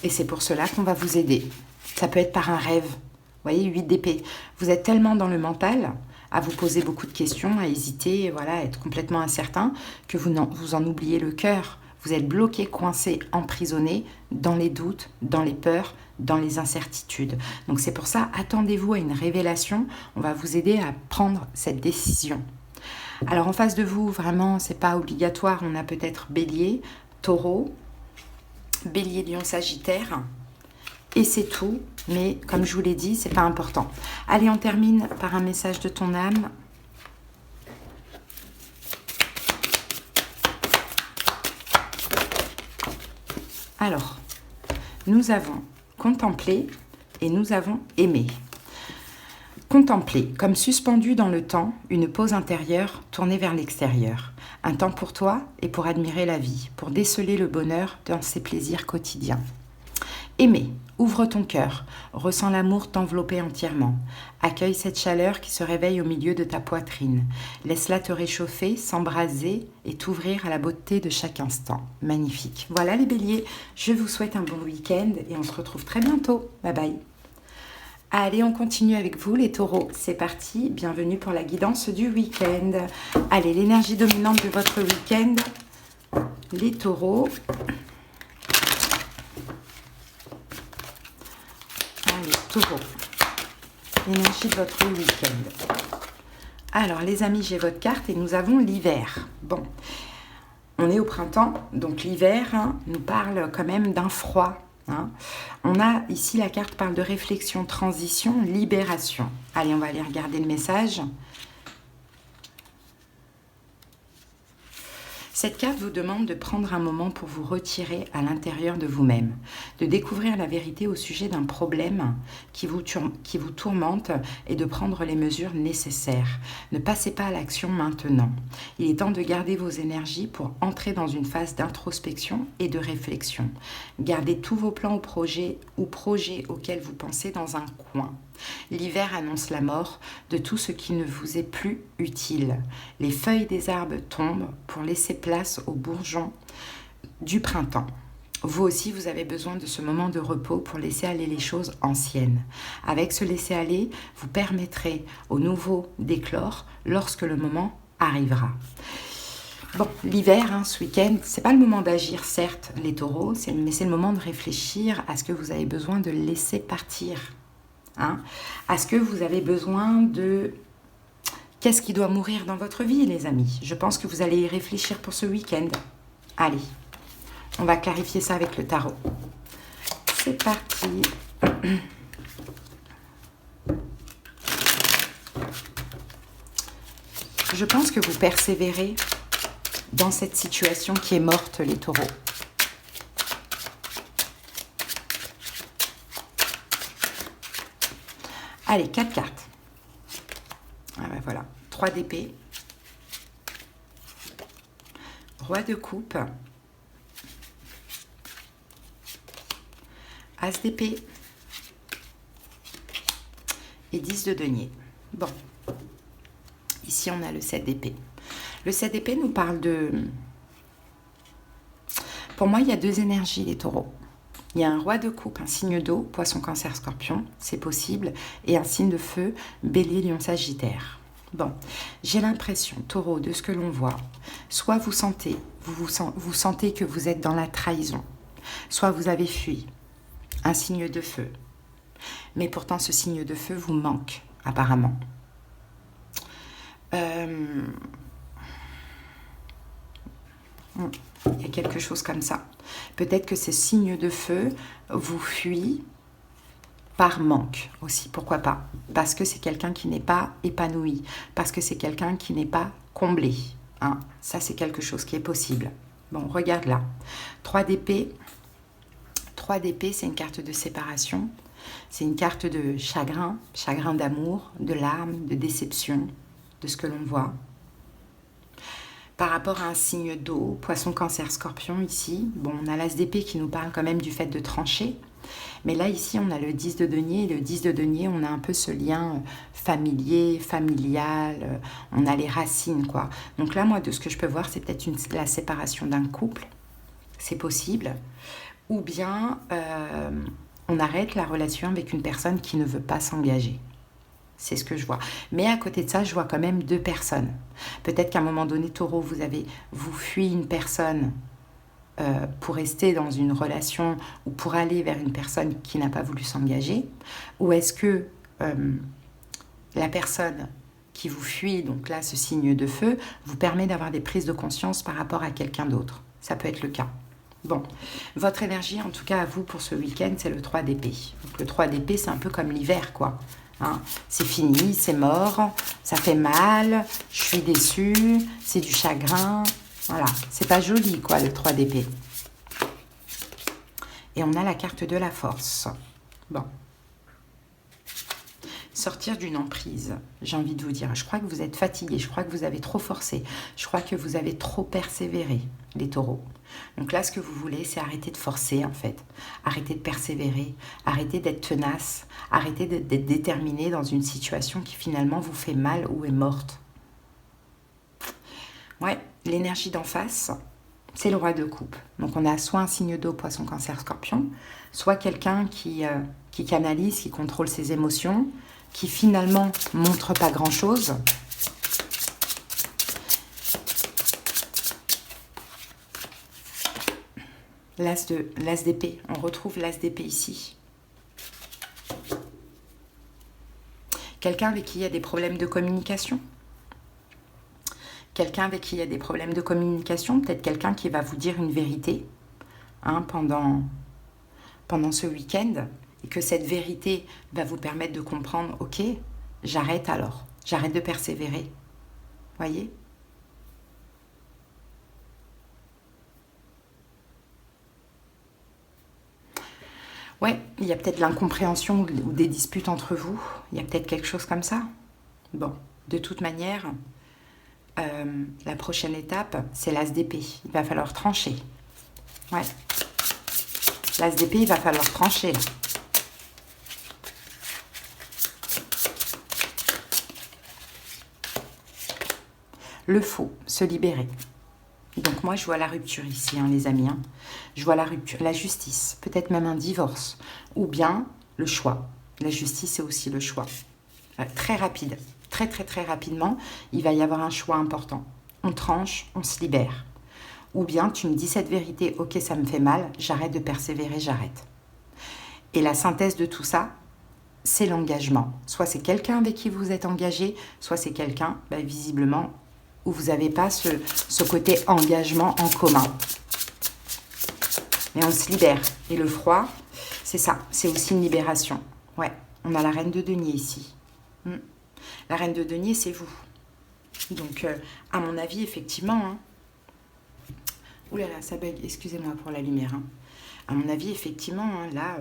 Et c'est pour cela qu'on va vous aider. Ça peut être par un rêve. Vous voyez, 8 d'épée. Vous êtes tellement dans le mental, à vous poser beaucoup de questions, à hésiter, voilà, à être complètement incertain, que vous en oubliez le cœur. Vous êtes bloqué, coincé, emprisonné dans les doutes, dans les peurs, dans les incertitudes. Donc c'est pour ça, attendez-vous à une révélation. On va vous aider à prendre cette décision. Alors en face de vous, vraiment, c'est pas obligatoire. On a peut-être Bélier, Taureau, Bélier, Lion, Sagittaire. Et c'est tout. Mais comme je vous l'ai dit, c'est pas important. Allez, on termine par un message de ton âme. Alors, nous avons contemplé et nous avons aimé. Contempler, comme suspendu dans le temps, une pause intérieure tournée vers l'extérieur. Un temps pour toi et pour admirer la vie, pour déceler le bonheur dans ses plaisirs quotidiens. Aimer, ouvre ton cœur, ressens l'amour t'envelopper entièrement. Accueille cette chaleur qui se réveille au milieu de ta poitrine. Laisse-la te réchauffer, s'embraser et t'ouvrir à la beauté de chaque instant. Magnifique. Voilà les béliers, je vous souhaite un bon week-end et on se retrouve très bientôt. Bye bye. Allez, on continue avec vous les taureaux. C'est parti, bienvenue pour la guidance du week-end. Allez, l'énergie dominante de votre week-end, les taureaux. Allez, taureaux, l'énergie de votre week-end. Alors, les amis, j'ai votre carte et nous avons l'hiver. Bon, on est au printemps, donc l'hiver nous parle quand même d'un froid. On a ici, la carte parle de réflexion, transition, libération. Allez, on va aller regarder le message. Cette carte vous demande de prendre un moment pour vous retirer à l'intérieur de vous-même, de découvrir la vérité au sujet d'un problème qui vous tourmente et de prendre les mesures nécessaires. Ne passez pas à l'action maintenant. Il est temps de garder vos énergies pour entrer dans une phase d'introspection et de réflexion. Gardez tous vos plans ou projets auxquels vous pensez dans un coin. L'hiver annonce la mort de tout ce qui ne vous est plus utile. Les feuilles des arbres tombent pour laisser place aux bourgeons du printemps. Vous aussi, vous avez besoin de ce moment de repos pour laisser aller les choses anciennes. Avec ce laisser-aller, vous permettrez au nouveau d'éclore lorsque le moment arrivera. Bon, l'hiver, ce week-end, c'est pas le moment d'agir, certes, les taureaux, mais c'est le moment de réfléchir à ce que vous avez besoin de laisser partir. À ce que vous avez besoin de... Qu'est-ce qui doit mourir dans votre vie, les amis? Je pense que vous allez y réfléchir pour ce week-end. Allez, on va clarifier ça avec le tarot. C'est parti. Je pense que vous persévérez dans cette situation qui est morte, les taureaux. Allez, 4 cartes. Ah ben voilà, 3 d'épée. Roi de coupe. As d'épée. Et 10 de denier. Bon. Ici, on a le 7 d'épée. Le 7 d'épée nous parle de... Pour moi, il y a 2 énergies, les taureaux. Il y a un roi de coupe, un signe d'eau, poisson, cancer, scorpion, c'est possible, et un signe de feu, bélier, lion, sagittaire. Bon, j'ai l'impression, taureau, de ce que l'on voit, soit vous sentez que vous êtes dans la trahison, soit vous avez fui, un signe de feu. Mais pourtant, ce signe de feu vous manque, apparemment. Il y a quelque chose comme ça. Peut-être que ces signes de feu vous fuient par manque aussi, pourquoi pas. Parce que c'est quelqu'un qui n'est pas épanoui, parce que c'est quelqu'un qui n'est pas comblé. Ça, c'est quelque chose qui est possible. Bon, regarde là. 3 d'épée. 3 d'épée, c'est une carte de séparation. C'est une carte de chagrin, chagrin d'amour, de larmes, de déception, de ce que l'on voit. Par rapport à un signe d'eau, poisson, cancer, scorpion, ici, bon, on a l'as d'épée qui nous parle quand même du fait de trancher. Mais là, ici, on a le 10 de denier. Et le 10 de denier, on a un peu ce lien familier, familial. On a les racines, quoi. Donc là, moi, de ce que je peux voir, c'est peut-être la séparation d'un couple. C'est possible. Ou bien, on arrête la relation avec une personne qui ne veut pas s'engager. C'est ce que je vois. Mais à côté de ça, je vois quand même 2 personnes. Peut-être qu'à un moment donné, taureau, vous fuyez une personne pour rester dans une relation ou pour aller vers une personne qui n'a pas voulu s'engager. Ou est-ce que la personne qui vous fuit, donc là, ce signe de feu, vous permet d'avoir des prises de conscience par rapport à quelqu'un d'autre? Ça peut être le cas. Bon, votre énergie, en tout cas à vous, pour ce week-end, c'est le 3 d'épée. Donc le 3 d'épée, c'est un peu comme l'hiver, quoi. C'est fini, c'est mort, ça fait mal, je suis déçue, c'est du chagrin. Voilà, c'est pas joli, quoi, le 3 d'épée. Et on a la carte de la force. Bon. Sortir d'une emprise, j'ai envie de vous dire. Je crois que vous êtes fatigué, je crois que vous avez trop forcé, je crois que vous avez trop persévéré, les taureaux. Donc là, ce que vous voulez, c'est arrêter de forcer, en fait. Arrêter de persévérer, arrêter d'être tenace, arrêter d'être déterminé dans une situation qui finalement vous fait mal ou est morte. Ouais, l'énergie d'en face, c'est le roi de coupe. Donc on a soit un signe d'eau, poisson, cancer, scorpion, soit quelqu'un qui canalise, qui contrôle ses émotions, qui finalement montre pas grand-chose. L'as d'épée, on retrouve l'as d'épée ici. Quelqu'un avec qui il y a des problèmes de communication. Quelqu'un avec qui il y a des problèmes de communication, peut-être quelqu'un qui va vous dire une vérité pendant ce week-end, et que cette vérité va vous permettre de comprendre, ok, j'arrête alors, j'arrête de persévérer. Voyez ? Ouais, il y a peut-être de l'incompréhension ou des disputes entre vous. Il y a peut-être quelque chose comme ça. Bon, de toute manière, la prochaine étape, c'est l'as d'épée. Il va falloir trancher. Ouais. L'as d'épée, il va falloir trancher, là. Le faux, se libérer. Donc moi, je vois la rupture ici, hein, les amis. Hein. Je vois la rupture, la justice, peut-être même un divorce. Ou bien le choix. La justice, c'est aussi le choix. Très rapide, très très très rapidement, il va y avoir un choix important. On tranche, on se libère. Ou bien tu me dis cette vérité, ok, ça me fait mal, j'arrête de persévérer, j'arrête. Et la synthèse de tout ça, c'est l'engagement. Soit c'est quelqu'un avec qui vous êtes engagé, soit c'est quelqu'un, visiblement, où vous n'avez pas ce côté engagement en commun. Mais on se libère. Et le froid, c'est ça, c'est aussi une libération. Ouais, on a la reine de denier ici. La reine de denier, c'est vous. Donc, à mon avis, effectivement... Hein, ouh là là, ça bug, excusez-moi pour la lumière. Hein. À mon avis, effectivement, hein, là...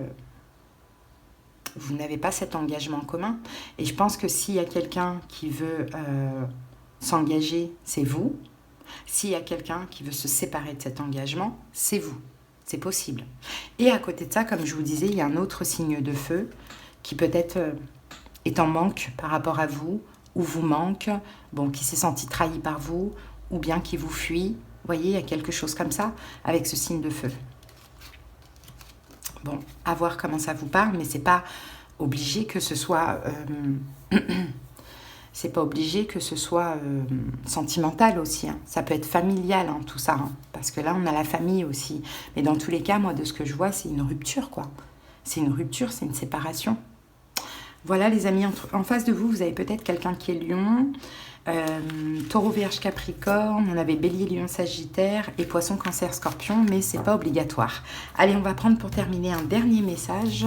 vous n'avez pas cet engagement en commun. Et je pense que s'il y a quelqu'un qui veut s'engager, c'est vous. S'il y a quelqu'un qui veut se séparer de cet engagement, c'est vous. C'est possible. Et à côté de ça, comme je vous disais, il y a un autre signe de feu qui peut-être est en manque par rapport à vous, ou vous manque, bon, qui s'est senti trahi par vous, ou bien qui vous fuit. Vous voyez, il y a quelque chose comme ça avec ce signe de feu. Bon, à voir comment ça vous parle, mais c'est pas obligé que ce soit... c'est pas obligé que ce soit sentimental aussi. Hein. Ça peut être familial, hein, tout ça. Hein, parce que là, on a la famille aussi. Mais dans tous les cas, moi, de ce que je vois, c'est une rupture, quoi. C'est une rupture, c'est une séparation. Voilà, les amis, en face de vous, vous avez peut-être quelqu'un qui est Lion, Taureau, Vierge, Capricorne, on avait Bélier, Lion, Sagittaire et Poisson, Cancer, Scorpion, mais c'est pas obligatoire. Allez, on va prendre pour terminer un dernier message.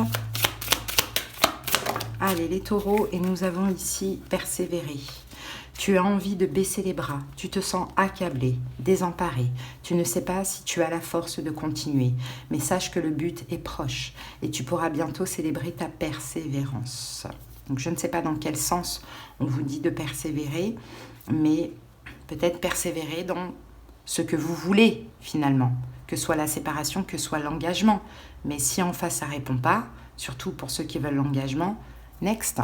Allez, les taureaux, et nous avons ici persévérer. Tu as envie de baisser les bras, tu te sens accablé, désemparé. Tu ne sais pas si tu as la force de continuer, mais sache que le but est proche et tu pourras bientôt célébrer ta persévérance. Donc je ne sais pas dans quel sens on vous dit de persévérer, mais peut-être persévérer dans ce que vous voulez finalement, que soit la séparation, que soit l'engagement. Mais si en face ça ne répond pas, surtout pour ceux qui veulent l'engagement, next.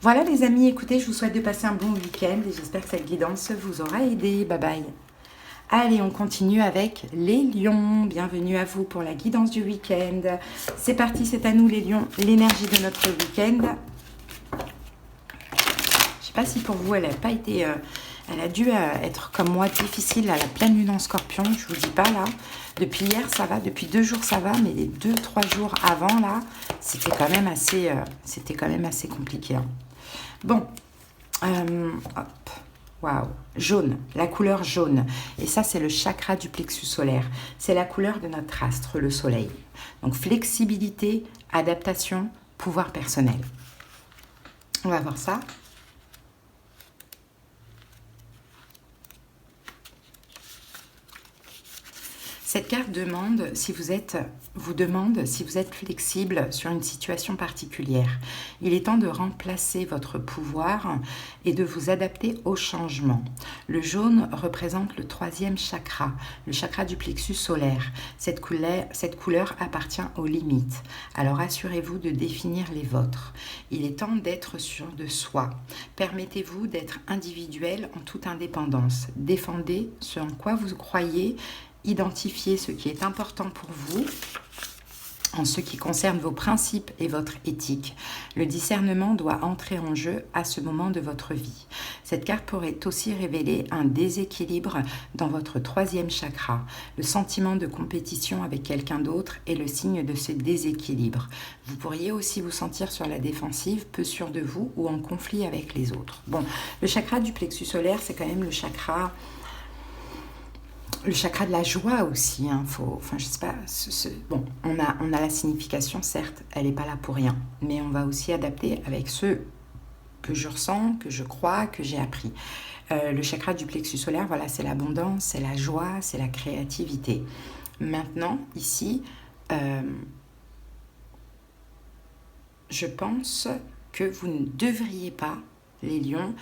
Voilà les amis, écoutez, je vous souhaite de passer un bon week-end et j'espère que cette guidance vous aura aidé. Bye bye. Allez, on continue avec les lions. Bienvenue à vous pour la guidance du week-end. C'est parti, c'est à nous les lions, l'énergie de notre week-end. Je ne sais pas si pour vous, elle n'a pas été... elle a dû être comme moi difficile à la pleine lune en scorpion, je vous dis pas là. Depuis hier ça va, depuis 2 jours ça va, mais les 2-3 jours avant là, c'était quand même assez compliqué. Hein. Bon, hop, waouh, jaune, la couleur jaune. Et ça c'est le chakra du plexus solaire. C'est la couleur de notre astre, le soleil. Donc flexibilité, adaptation, pouvoir personnel. On va voir ça. Cette carte demande si vous êtes flexible sur une situation particulière. Il est temps de remplacer votre pouvoir et de vous adapter au changement. Le jaune représente le 3e chakra, le chakra du plexus solaire. Cette couleur appartient aux limites. Alors assurez-vous de définir les vôtres. Il est temps d'être sûr de soi. Permettez-vous d'être individuel en toute indépendance. Défendez ce en quoi vous croyez. Identifiez ce qui est important pour vous en ce qui concerne vos principes et votre éthique. Le discernement doit entrer en jeu à ce moment de votre vie. Cette carte pourrait aussi révéler un déséquilibre dans votre 3e chakra. Le sentiment de compétition avec quelqu'un d'autre est le signe de ce déséquilibre. Vous pourriez aussi vous sentir sur la défensive, peu sûr de vous ou en conflit avec les autres. Bon, le chakra du plexus solaire, c'est quand même le chakra de la joie aussi, hein. Je sais pas, bon, on a la signification, certes, elle n'est pas là pour rien, mais on va aussi adapter avec ce que je ressens, que je crois, que j'ai appris. Le chakra du plexus solaire, voilà, c'est l'abondance, c'est la joie, c'est la créativité. Maintenant, ici, je pense que vous ne devriez pas, les lions,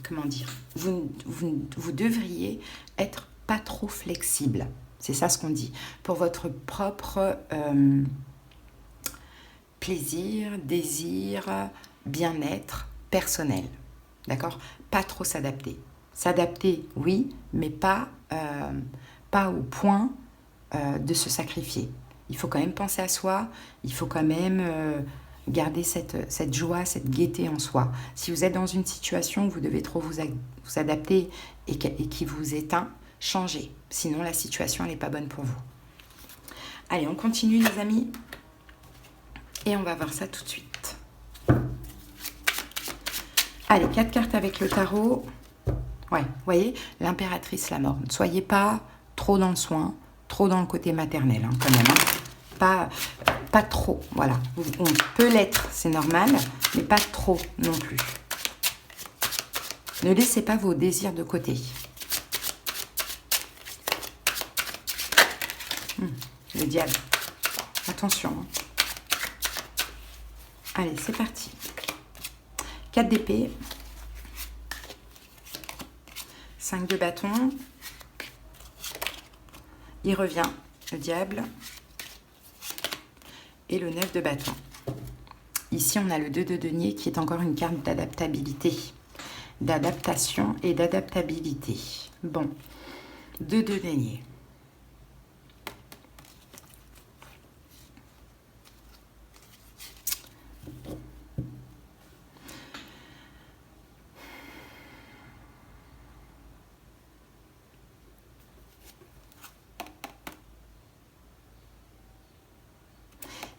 comment dire, vous devriez être pas trop flexible. C'est ça ce qu'on dit. Pour votre propre plaisir, désir, bien-être personnel. D'accord? Pas trop s'adapter. S'adapter, oui, mais pas au point de se sacrifier. Il faut quand même penser à soi, il faut quand même garder cette joie, cette gaieté en soi. Si vous êtes dans une situation où vous devez trop vous adapter et qui vous éteint, changez. Sinon, la situation, elle n'est pas bonne pour vous. Allez, on continue, les amis. Et on va voir ça tout de suite. Allez, 4 cartes avec le tarot. Ouais, vous voyez, l'impératrice, la mort. Ne soyez pas trop dans le soin, trop dans le côté maternel, hein, quand même. Hein. Pas trop, voilà. On peut l'être, c'est normal, mais pas trop non plus. Ne laissez pas vos désirs de côté. Le diable. Attention. Hein. Allez, c'est parti. 4 d'épée. 5 de bâton. Il revient, le diable. Et le 9 de bâton. Ici, on a le 2 de denier qui est encore une carte d'adaptabilité. D'adaptation et d'adaptabilité. Bon. 2 de denier.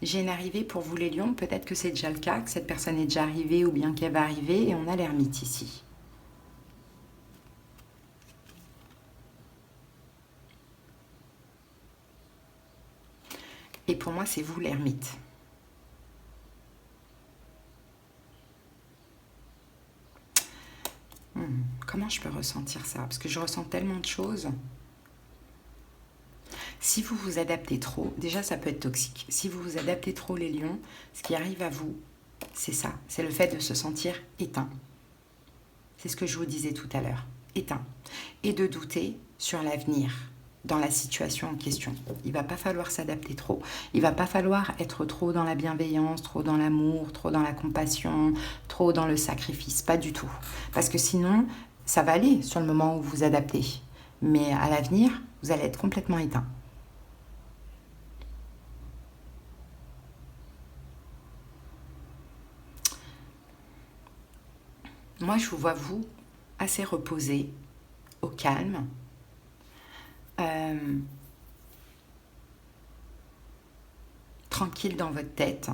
J'ai une arrivée pour vous les lions, peut-être que c'est déjà le cas, que cette personne est déjà arrivée ou bien qu'elle va arriver, et on a l'ermite ici. Et pour moi, c'est vous l'ermite. Comment je peux ressentir ça? Parce que je ressens tellement de choses. Si vous vous adaptez trop, déjà ça peut être toxique. Si vous vous adaptez trop les lions, ce qui arrive à vous, c'est ça. C'est le fait de se sentir éteint. C'est ce que je vous disais tout à l'heure. Éteint. Et de douter sur l'avenir dans la situation en question. Il ne va pas falloir s'adapter trop. Il ne va pas falloir être trop dans la bienveillance, trop dans l'amour, trop dans la compassion, trop dans le sacrifice. Pas du tout. Parce que sinon, ça va aller sur le moment où vous vous adaptez. Mais à l'avenir, vous allez être complètement éteint. Moi, je vous vois, vous, assez reposé, au calme. Tranquille dans votre tête.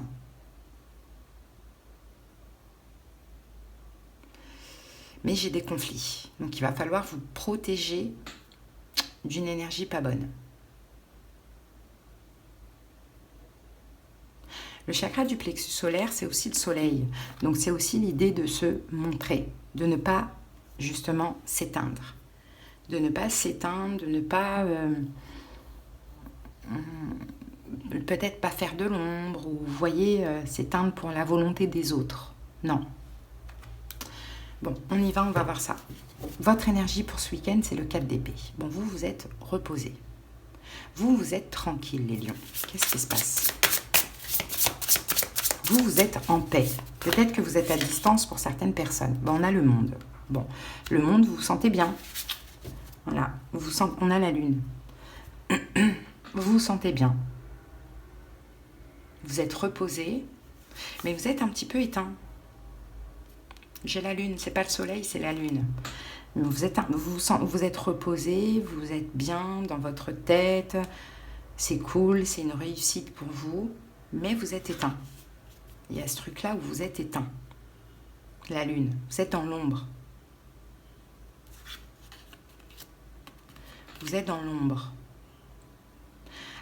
Mais j'ai des conflits. Donc, il va falloir vous protéger d'une énergie pas bonne. Le chakra du plexus solaire, c'est aussi le soleil. Donc, c'est aussi l'idée de se montrer, de ne pas, justement, s'éteindre. De ne pas s'éteindre, de ne pas... peut-être pas faire de l'ombre, ou, vous voyez, s'éteindre pour la volonté des autres. Non. Bon, on y va, on va voir ça. Votre énergie pour ce week-end, c'est le 4 d'épée. Bon, vous, vous êtes reposé. Vous, vous êtes tranquille, les lions. Qu'est-ce qui se passe? Vous, vous êtes en paix. Peut-être que vous êtes à distance pour certaines personnes. Bon, on a le monde. Bon, le monde, vous vous sentez bien. Voilà, on a la lune. Vous vous sentez bien. Vous êtes reposé, mais vous êtes un petit peu éteint. J'ai la lune, c'est pas le soleil, c'est la lune. Vous êtes reposé, vous êtes bien dans votre tête, c'est cool, c'est une réussite pour vous, mais vous êtes éteint. Il y a ce truc-là où vous êtes éteint. La lune, vous êtes dans l'ombre. Vous êtes dans l'ombre.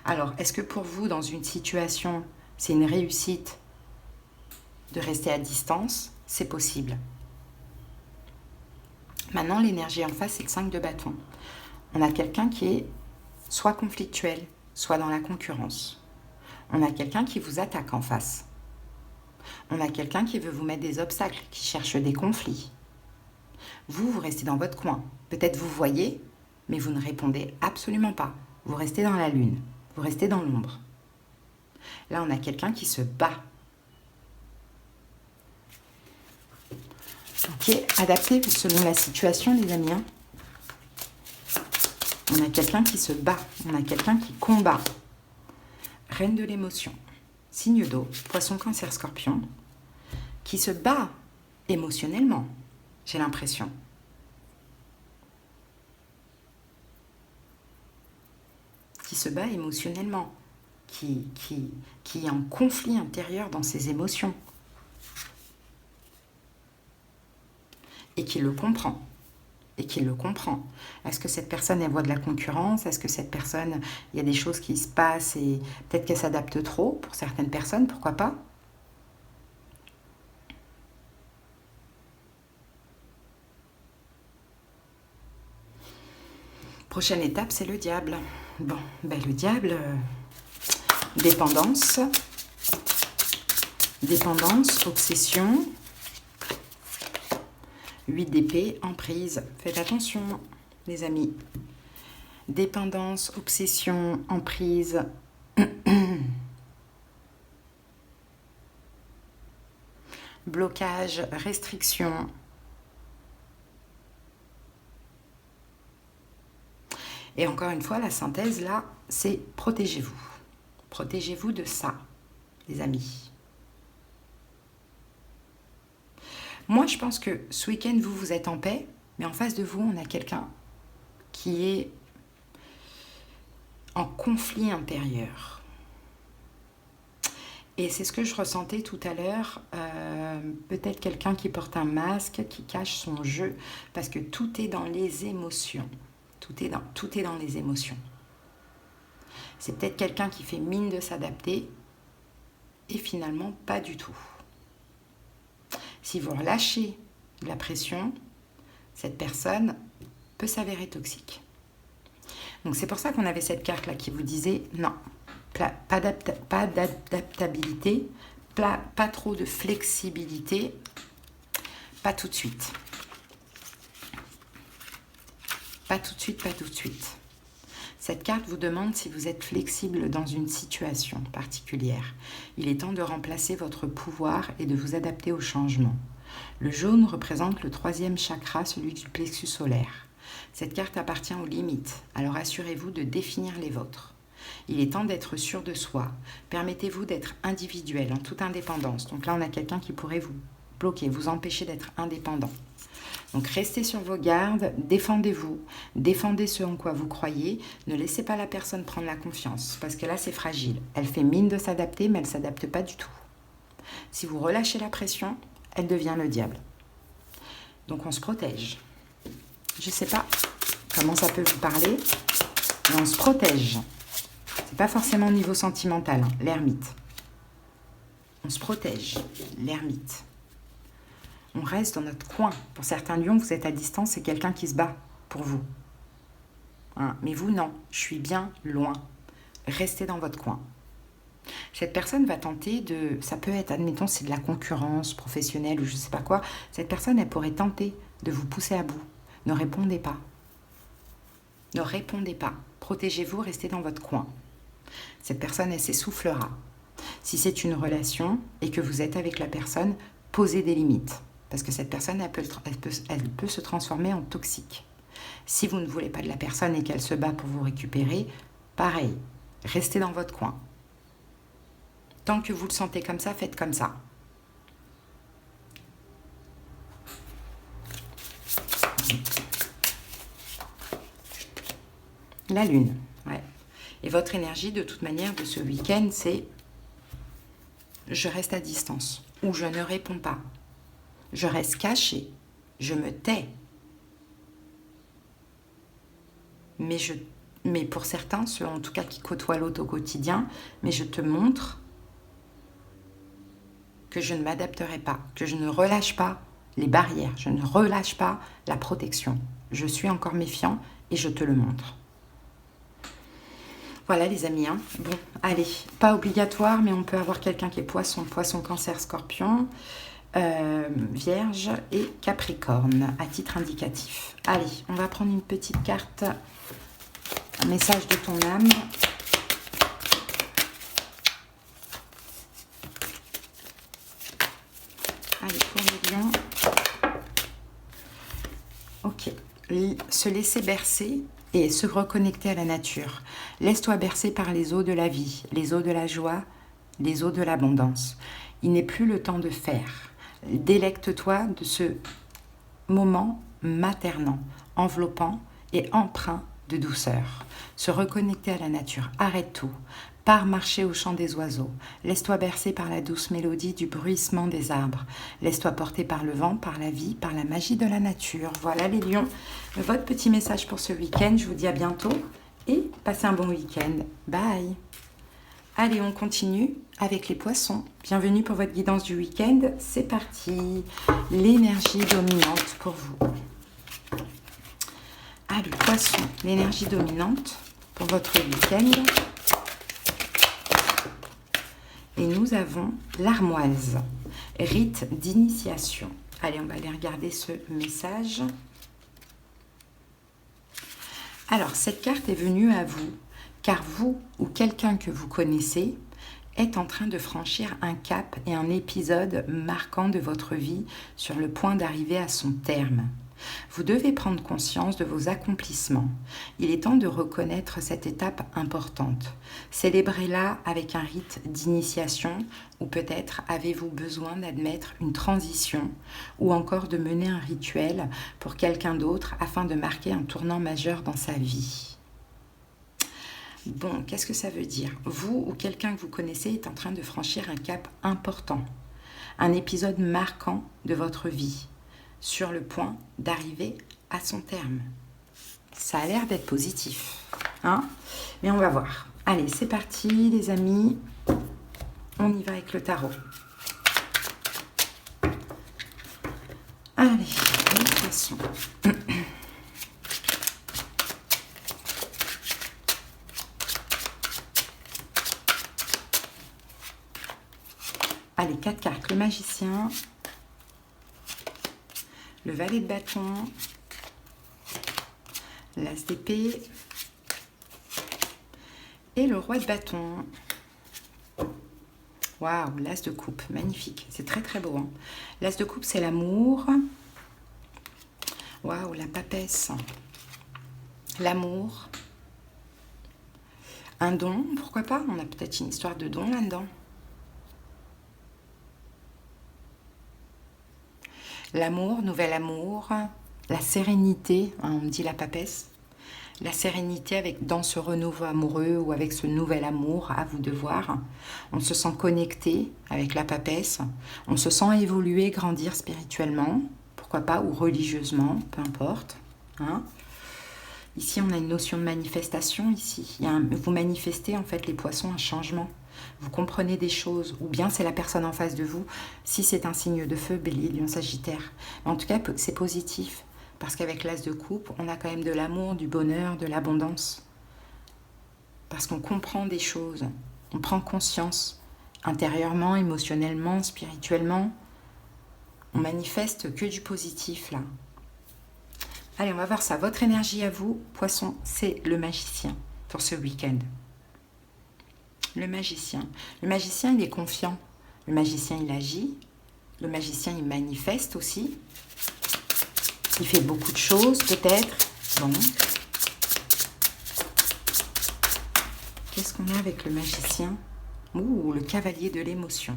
Alors, est-ce que pour vous, dans une situation, c'est une réussite de rester à distance? C'est possible. Maintenant, l'énergie en face, c'est le 5 de bâton. On a quelqu'un qui est soit conflictuel, soit dans la concurrence. On a quelqu'un qui vous attaque en face. On a quelqu'un qui veut vous mettre des obstacles, qui cherche des conflits. Vous restez dans votre coin. Peut-être vous voyez, mais vous ne répondez absolument pas. Vous restez dans la lune, vous restez dans l'ombre. Là, on a quelqu'un qui se bat. Ok, adaptez selon la situation, les amis. On a quelqu'un qui se bat, on a quelqu'un qui combat. Reine de l'émotion, signe d'eau, poisson, cancer, scorpion, qui se bat émotionnellement, j'ai l'impression. Qui se bat émotionnellement, qui est en conflit intérieur dans ses émotions. Et qui le comprend. Est-ce que cette personne, elle voit de la concurrence? Est-ce que cette personne, il y a des choses qui se passent et peut-être qu'elle s'adapte trop pour certaines personnes, pourquoi pas? Prochaine étape, c'est le diable. Bon, ben le diable, dépendance, obsession, 8 d'épée, emprise. Faites attention, les amis. Dépendance, obsession, emprise. Blocage, restriction. Et encore une fois, la synthèse, là, c'est protégez-vous. Protégez-vous de ça, les amis. Moi, je pense que ce week-end, vous êtes en paix, mais en face de vous, on a quelqu'un qui est en conflit intérieur. Et c'est ce que je ressentais tout à l'heure. Peut-être quelqu'un qui porte un masque, qui cache son jeu, parce que tout est dans les émotions. Tout est dans les émotions. C'est peut-être quelqu'un qui fait mine de s'adapter, et finalement, pas du tout. Si vous relâchez la pression, cette personne peut s'avérer toxique. Donc c'est pour ça qu'on avait cette carte-là qui vous disait non, pas d'adaptabilité, pas trop de flexibilité, pas tout de suite. Pas tout de suite. Cette carte vous demande si vous êtes flexible dans une situation particulière. Il est temps de remplacer votre pouvoir et de vous adapter au changement. Le jaune représente le 3e chakra, celui du plexus solaire. Cette carte appartient aux limites, alors assurez-vous de définir les vôtres. Il est temps d'être sûr de soi. Permettez-vous d'être individuel, en toute indépendance. Donc là, on a quelqu'un qui pourrait vous bloquer, vous empêcher d'être indépendant. Donc restez sur vos gardes, défendez-vous, défendez ce en quoi vous croyez, ne laissez pas la personne prendre la confiance, parce que là c'est fragile. Elle fait mine de s'adapter, mais elle ne s'adapte pas du tout. Si vous relâchez la pression, elle devient le diable. Donc on se protège. Je ne sais pas comment ça peut vous parler, mais on se protège. C'est pas forcément au niveau sentimental, hein, l'ermite. On se protège, l'ermite. On reste dans notre coin. Pour certains lions, vous êtes à distance, c'est quelqu'un qui se bat pour vous. Hein, mais vous, non. Je suis bien loin. Restez dans votre coin. Cette personne va tenter de... Ça peut être, admettons, c'est de la concurrence professionnelle ou je ne sais pas quoi. Cette personne, elle pourrait tenter de vous pousser à bout. Ne répondez pas. Ne répondez pas. Protégez-vous, restez dans votre coin. Cette personne, elle s'essoufflera. Si c'est une relation et que vous êtes avec la personne, posez des limites. Parce que cette personne, elle peut se transformer en toxique. Si vous ne voulez pas de la personne et qu'elle se bat pour vous récupérer, pareil, restez dans votre coin. Tant que vous le sentez comme ça, faites comme ça. La lune, ouais. Et votre énergie, de toute manière, de ce week-end, c'est je reste à distance ou je ne réponds pas. Je reste caché, je me tais. Mais pour certains, ceux en tout cas qui côtoient l'autre au quotidien, mais je te montre que je ne m'adapterai pas, que je ne relâche pas les barrières, je ne relâche pas la protection. Je suis encore méfiant et je te le montre. Voilà les amis, hein. Bon, allez, pas obligatoire, mais on peut avoir quelqu'un qui est poisson, poisson, cancer, scorpion, vierge et capricorne, à titre indicatif. Allez, on va prendre une petite carte, un message de ton âme. Allez, pour les lions. Ok, se laisser bercer et se reconnecter à la nature. Laisse-toi bercer par les eaux de la vie, les eaux de la joie, les eaux de l'abondance. Il n'est plus le temps de faire. Délecte-toi de ce moment maternant, enveloppant et empreint de douceur. Se reconnecter à la nature. Arrête tout. Pars marcher au chant des oiseaux. Laisse-toi bercer par la douce mélodie du bruissement des arbres. Laisse-toi porter par le vent, par la vie, par la magie de la nature. Voilà les lions, votre petit message pour ce week-end. Je vous dis à bientôt et passez un bon week-end. Bye. Allez, on continue avec les poissons. Bienvenue pour votre guidance du week-end. C'est parti. L'énergie dominante pour vous. Ah, le poisson, l'énergie dominante pour votre week-end. Et nous avons l'armoise, rite d'initiation. Allez, on va aller regarder ce message. Alors, cette carte est venue à vous, car vous ou quelqu'un que vous connaissez est en train de franchir un cap et un épisode marquant de votre vie sur le point d'arriver à son terme. Vous devez prendre conscience de vos accomplissements. Il est temps de reconnaître cette étape importante. Célébrez-la avec un rite d'initiation ou peut-être avez-vous besoin d'admettre une transition ou encore de mener un rituel pour quelqu'un d'autre afin de marquer un tournant majeur dans sa vie. Bon, qu'est-ce que ça veut dire? Vous ou quelqu'un que vous connaissez est en train de franchir un cap important, un épisode marquant de votre vie, sur le point d'arriver à son terme. Ça a l'air d'être positif, hein? Mais on va voir. Allez, c'est parti les amis. On y va avec le tarot. Allez, les poissons. Allez, 4 cartes. Le magicien, le valet de bâton, l'as d'épée et le roi de bâton. Waouh, l'as de coupe, magnifique. C'est très très beau, hein. L'as de coupe, c'est l'amour. Waouh, la papesse. L'amour. Un don, pourquoi pas? On a peut-être une histoire de don là-dedans. L'amour, nouvel amour, la sérénité, hein, on me dit la papesse, la sérénité avec, dans ce renouveau amoureux ou avec ce nouvel amour, à vous de voir. On se sent connecté avec la papesse, on se sent évoluer, grandir spirituellement, pourquoi pas, ou religieusement, peu importe. Hein. Ici, on a une notion de manifestation, ici. Vous manifestez, en fait, les poissons, un changement. Vous comprenez des choses, ou bien c'est la personne en face de vous, si c'est un signe de feu, Bélier, Lion, Sagittaire. Mais en tout cas, c'est positif, parce qu'avec l'as de coupe, on a quand même de l'amour, du bonheur, de l'abondance. Parce qu'on comprend des choses, on prend conscience, intérieurement, émotionnellement, spirituellement. On manifeste que du positif, là. Allez, on va voir ça. Votre énergie à vous, Poisson, c'est le magicien pour ce week-end. Le magicien. Le magicien, il est confiant. Le magicien, il agit. Le magicien, il manifeste aussi. Il fait beaucoup de choses, peut-être. Bon. Qu'est-ce qu'on a avec le magicien? Ouh, le cavalier de l'émotion.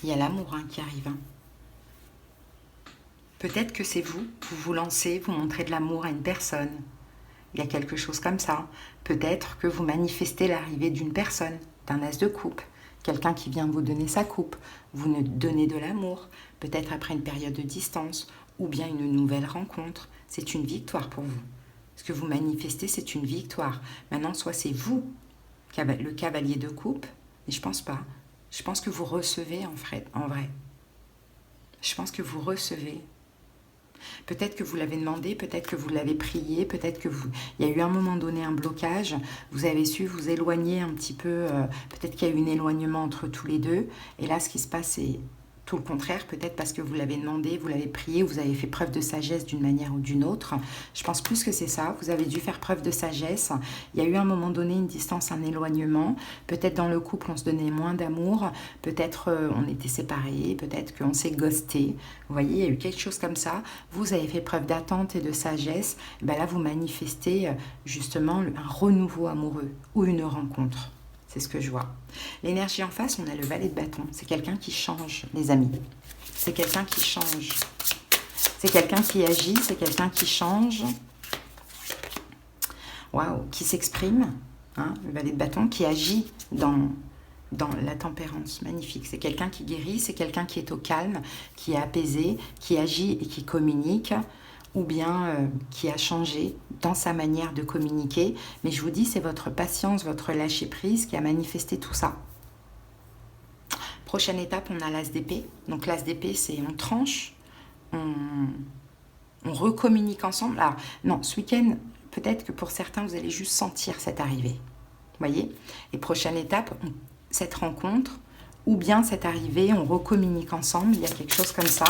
Il y a l'amour qui arrive. Hein. Peut-être que c'est vous vous lancez, vous montrez de l'amour à une personne. Il y a quelque chose comme ça. Peut-être que vous manifestez l'arrivée d'une personne, d'un as de coupe, quelqu'un qui vient vous donner sa coupe, vous nous donnez de l'amour, peut-être après une période de distance, ou bien une nouvelle rencontre. C'est une victoire pour vous. Ce que vous manifestez, c'est une victoire. Maintenant, soit c'est vous, le cavalier de coupe, mais je pense pas. Je pense que vous recevez en vrai. Je pense que vous recevez. Peut-être que vous l'avez demandé, peut-être que vous l'avez prié, peut-être que il y a eu à un moment donné un blocage, vous avez su vous éloigner un petit peu, peut-être qu'il y a eu un éloignement entre tous les deux, et là ce qui se passe c'est tout le contraire, peut-être parce que vous l'avez demandé, vous l'avez prié, vous avez fait preuve de sagesse d'une manière ou d'une autre. Je pense plus que c'est ça, vous avez dû faire preuve de sagesse. Il y a eu à un moment donné une distance, un éloignement. Peut-être dans le couple, on se donnait moins d'amour. Peut-être on était séparés, peut-être qu'on s'est ghosté. Vous voyez, il y a eu quelque chose comme ça. Vous avez fait preuve d'attente et de sagesse. Et bien là, vous manifestez justement un renouveau amoureux ou une rencontre. C'est ce que je vois. L'énergie en face, on a le valet de bâton. C'est quelqu'un qui change, les amis. C'est quelqu'un qui change. C'est quelqu'un qui agit, c'est quelqu'un qui change. Waouh, qui s'exprime. Hein, le valet de bâton, qui agit dans la tempérance. Magnifique. C'est quelqu'un qui guérit, c'est quelqu'un qui est au calme, qui est apaisé, qui agit et qui communique. Ou bien qui a changé dans sa manière de communiquer. Mais je vous dis, c'est votre patience, votre lâcher-prise qui a manifesté tout ça. Prochaine étape, on a l'as d'épée. Donc l'as d'épée, c'est on tranche, on recommunique ensemble. Alors, non, ce week-end, peut-être que pour certains, vous allez juste sentir cette arrivée. Vous voyez? Et prochaine étape, cette rencontre, ou bien cette arrivée, on recommunique ensemble. Il y a quelque chose comme ça.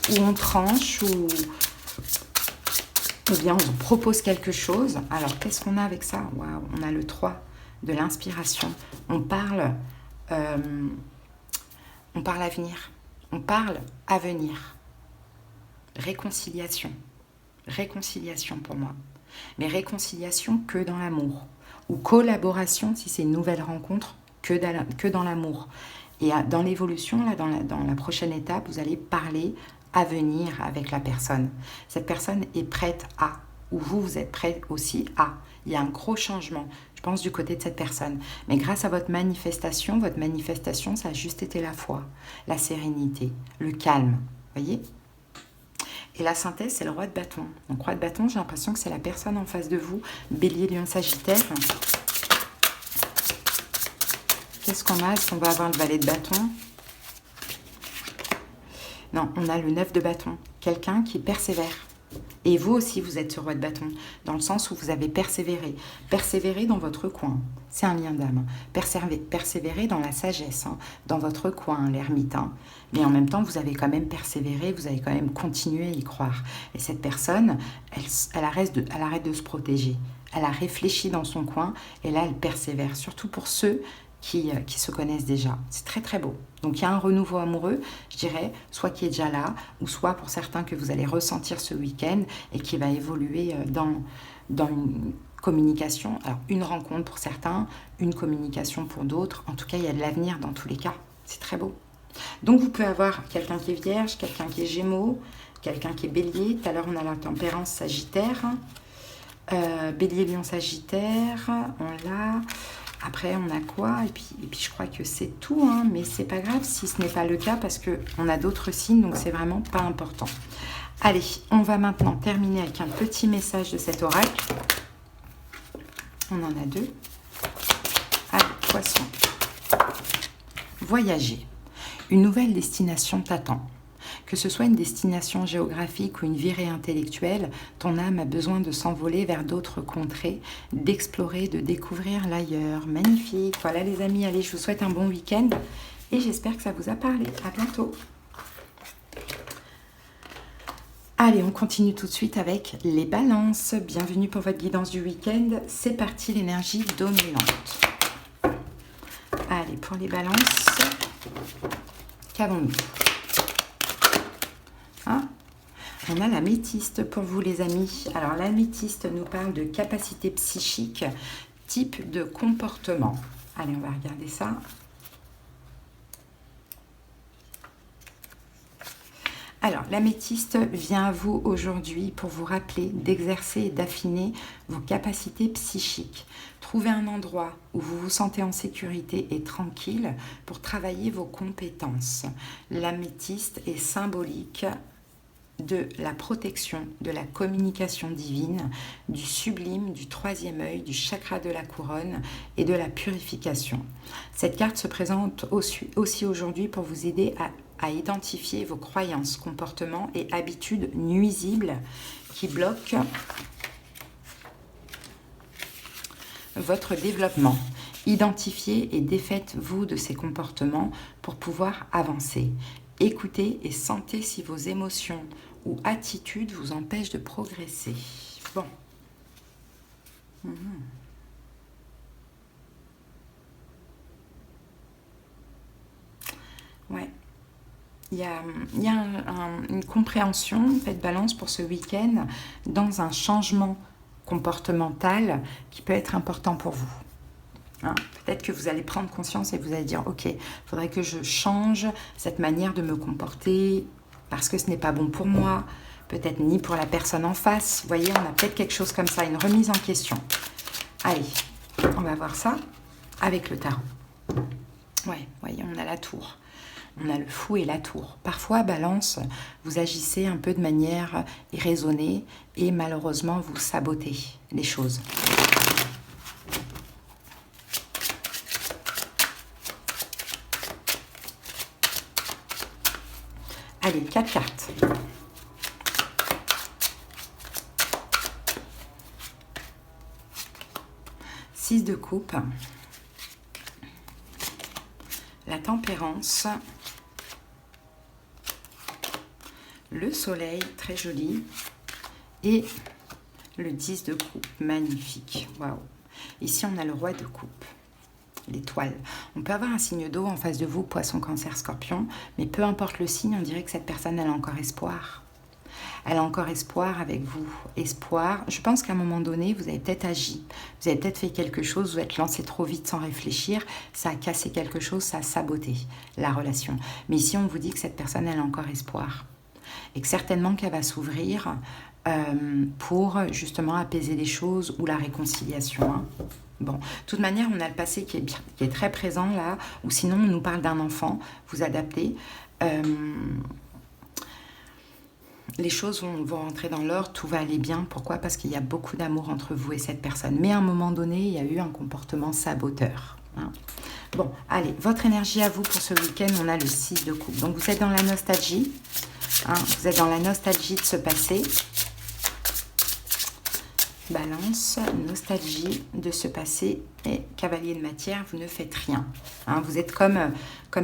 Où on tranche, ou bien on propose quelque chose. Alors, qu'est-ce qu'on a avec ça? Waouh, on a le 3 de l'inspiration. On parle avenir. On parle avenir. Réconciliation. Réconciliation pour moi. Mais réconciliation que dans l'amour. Ou collaboration, si c'est une nouvelle rencontre, que dans l'amour. Et dans l'évolution, là, dans la prochaine étape, vous allez parler avenir avec la personne. Cette personne est prête à, ou vous êtes prêt aussi à. Il y a un gros changement, je pense, du côté de cette personne. Mais grâce à votre manifestation, ça a juste été la foi, la sérénité, le calme. Voyez? Et la synthèse, c'est le roi de bâton. Donc, roi de bâton, j'ai l'impression que c'est la personne en face de vous. Bélier, lion, sagittaire. Qu'est-ce qu'on a? Est-ce qu'on va avoir le valet de bâton? Non, on a le 9 de bâton. Quelqu'un qui persévère. Et vous aussi, vous êtes ce roi de bâton. Dans le sens où vous avez persévéré. Persévérer dans votre coin. C'est un lien d'âme. Persévérer dans la sagesse. Hein, dans votre coin, l'ermite. Hein. Mais en même temps, vous avez quand même persévéré. Vous avez quand même continué à y croire. Et cette personne, elle arrête de se protéger. Elle a réfléchi dans son coin. Et là, elle persévère. Surtout pour ceux qui se connaissent déjà. C'est très très beau. Donc il y a un renouveau amoureux, je dirais, soit qui est déjà là, ou soit pour certains que vous allez ressentir ce week-end et qui va évoluer dans une communication. Alors une rencontre pour certains, une communication pour d'autres. En tout cas, il y a de l'avenir dans tous les cas. C'est très beau. Donc vous pouvez avoir quelqu'un qui est vierge, quelqu'un qui est gémeaux, quelqu'un qui est bélier. Tout à l'heure, on a la tempérance sagittaire. Bélier, lion, sagittaire, on l'a... Après, on a quoi? Et puis je crois que c'est tout, hein, mais c'est pas grave si ce n'est pas le cas parce qu'on a d'autres signes, donc c'est vraiment pas important. Allez, on va maintenant terminer avec un petit message de cet oracle. On en a 2. Allez, poisson. Voyager. Une nouvelle destination t'attend. Que ce soit une destination géographique ou une virée intellectuelle, ton âme a besoin de s'envoler vers d'autres contrées, d'explorer, de découvrir l'ailleurs. Magnifique. Voilà les amis, allez, je vous souhaite un bon week-end et j'espère que ça vous a parlé. À bientôt. Allez, on continue tout de suite avec les balances. Bienvenue pour votre guidance du week-end. C'est parti, l'énergie dominante. Allez, pour les balances, qu'avons-nous? On a l'améthyste pour vous les amis. Alors l'améthyste nous parle de capacité psychique, type de comportement. Allez, on va regarder ça. Alors l'améthyste vient à vous aujourd'hui pour vous rappeler d'exercer et d'affiner vos capacités psychiques. Trouvez un endroit où vous vous sentez en sécurité et tranquille pour travailler vos compétences. L'améthyste est symbolique de la protection, de la communication divine, du sublime, du troisième œil, du chakra de la couronne et de la purification. Cette carte se présente aussi aujourd'hui pour vous aider à identifier vos croyances, comportements et habitudes nuisibles qui bloquent votre développement. Identifiez et défaites-vous de ces comportements pour pouvoir avancer. Écoutez et sentez si vos émotions ou attitudes vous empêchent de progresser. Bon. Ouais. Il y a une compréhension, faites balance pour ce week-end, dans un changement comportemental qui peut être important pour vous. Hein, peut-être que vous allez prendre conscience et vous allez dire, ok, il faudrait que je change cette manière de me comporter parce que ce n'est pas bon pour moi, peut-être ni pour la personne en face. Vous voyez, on a peut-être quelque chose comme ça, une remise en question. Allez, on va voir ça avec le tarot. Ouais, voyez, on a la tour. On a le fou et la tour. Parfois, Balance, vous agissez un peu de manière irraisonnée et malheureusement, vous sabotez les choses. Allez, 4 cartes. Six de coupe. La tempérance. Le soleil, très joli. Et le 10 de coupe, magnifique. Waouh. Ici, on a le roi de coupe. L'étoile. On peut avoir un signe d'eau en face de vous, poisson, cancer, scorpion, mais peu importe le signe, on dirait que cette personne, elle a encore espoir. Elle a encore espoir avec vous. Espoir. Je pense qu'à un moment donné, vous avez peut-être agi. Vous avez peut-être fait quelque chose, vous êtes lancé trop vite sans réfléchir. Ça a cassé quelque chose, ça a saboté la relation. Mais ici, on vous dit que cette personne, elle a encore espoir. Et que certainement qu'elle va s'ouvrir pour justement apaiser les choses ou la réconciliation. Hein. Bon, de toute manière, on a le passé qui est très présent là, ou sinon on nous parle d'un enfant, vous adaptez. Les choses vont rentrer dans l'ordre, tout va aller bien. Pourquoi? Parce qu'il y a beaucoup d'amour entre vous et cette personne. Mais à un moment donné, il y a eu un comportement saboteur. Hein. Bon, allez, votre énergie à vous pour ce week-end, on a le 6 de coupe. Donc vous êtes dans la nostalgie, hein, vous êtes dans la nostalgie de ce passé. Balance, nostalgie de ce passé et cavalier de matière, vous ne faites rien. Hein, vous êtes comme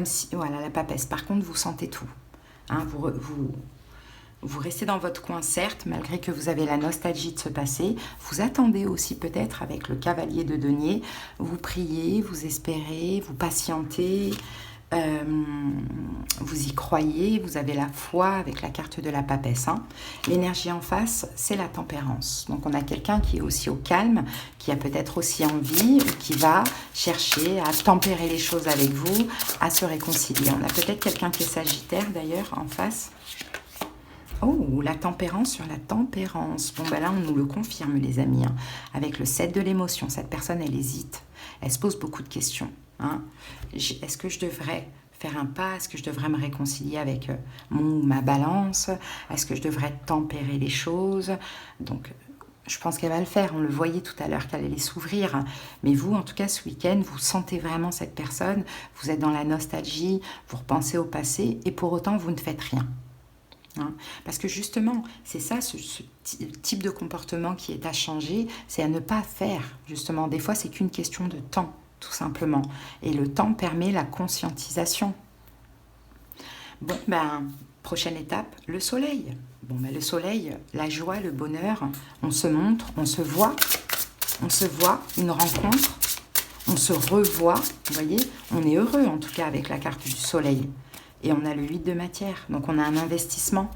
si, voilà, la papesse. Par contre, vous sentez tout. Hein, vous restez dans votre coin, certes, malgré que vous avez la nostalgie de ce passé. Vous attendez aussi peut-être avec le cavalier de denier. Vous priez, vous espérez, vous patientez. Vous y croyez, vous avez la foi avec la carte de la papesse. Hein. L'énergie en face, c'est la tempérance. Donc on a quelqu'un qui est aussi au calme, qui a peut-être aussi envie, ou qui va chercher à tempérer les choses avec vous, à se réconcilier. On a peut-être quelqu'un qui est sagittaire d'ailleurs en face. Oh, la tempérance sur la tempérance. Bon, ben là, on nous le confirme, les amis. Hein. Avec le 7 de l'émotion, cette personne, elle hésite. Elle se pose beaucoup de questions. Hein. Est-ce que je devrais faire un pas? Est-ce que je devrais me réconcilier avec mon ou ma balance? Est-ce que je devrais tempérer les choses? Donc, je pense qu'elle va le faire. On le voyait tout à l'heure qu'elle allait s'ouvrir. Mais vous, en tout cas, ce week-end, vous sentez vraiment cette personne. Vous êtes dans la nostalgie, vous repensez au passé et pour autant, vous ne faites rien. Hein, parce que justement, c'est ça, ce type de comportement qui est à changer, c'est à ne pas faire. Justement, des fois, c'est qu'une question de temps, tout simplement. Et le temps permet la conscientisation. Bon, ben, prochaine étape, le soleil. Bon, ben, le soleil, la joie, le bonheur, on se montre, on se voit, une rencontre, on se revoit, vous voyez, on est heureux en tout cas avec la carte du soleil. Et on a le 8 de matière, donc on a un investissement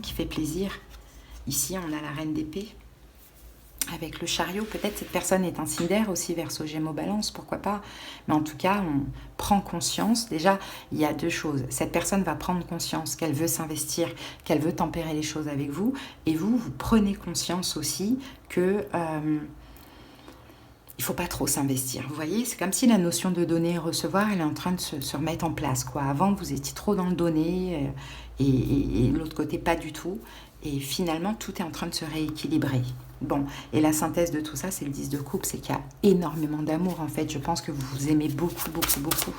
qui fait plaisir. Ici, on a la reine d'épée avec le chariot. Peut-être cette personne est un signe d'air aussi, Verseau, Gémeaux, Balance, pourquoi pas. Mais en tout cas, on prend conscience. Déjà, il y a deux choses. Cette personne va prendre conscience qu'elle veut s'investir, qu'elle veut tempérer les choses avec vous. Et vous prenez conscience aussi que... il ne faut pas trop s'investir. Vous voyez, c'est comme si la notion de donner et recevoir, elle est en train de se remettre en place. Quoi. Avant, vous étiez trop dans le donner et de l'autre côté, pas du tout. Et finalement, tout est en train de se rééquilibrer. Bon, et la synthèse de tout ça, c'est le 10 de coupe, c'est qu'il y a énormément d'amour, en fait. Je pense que vous vous aimez beaucoup, beaucoup, beaucoup.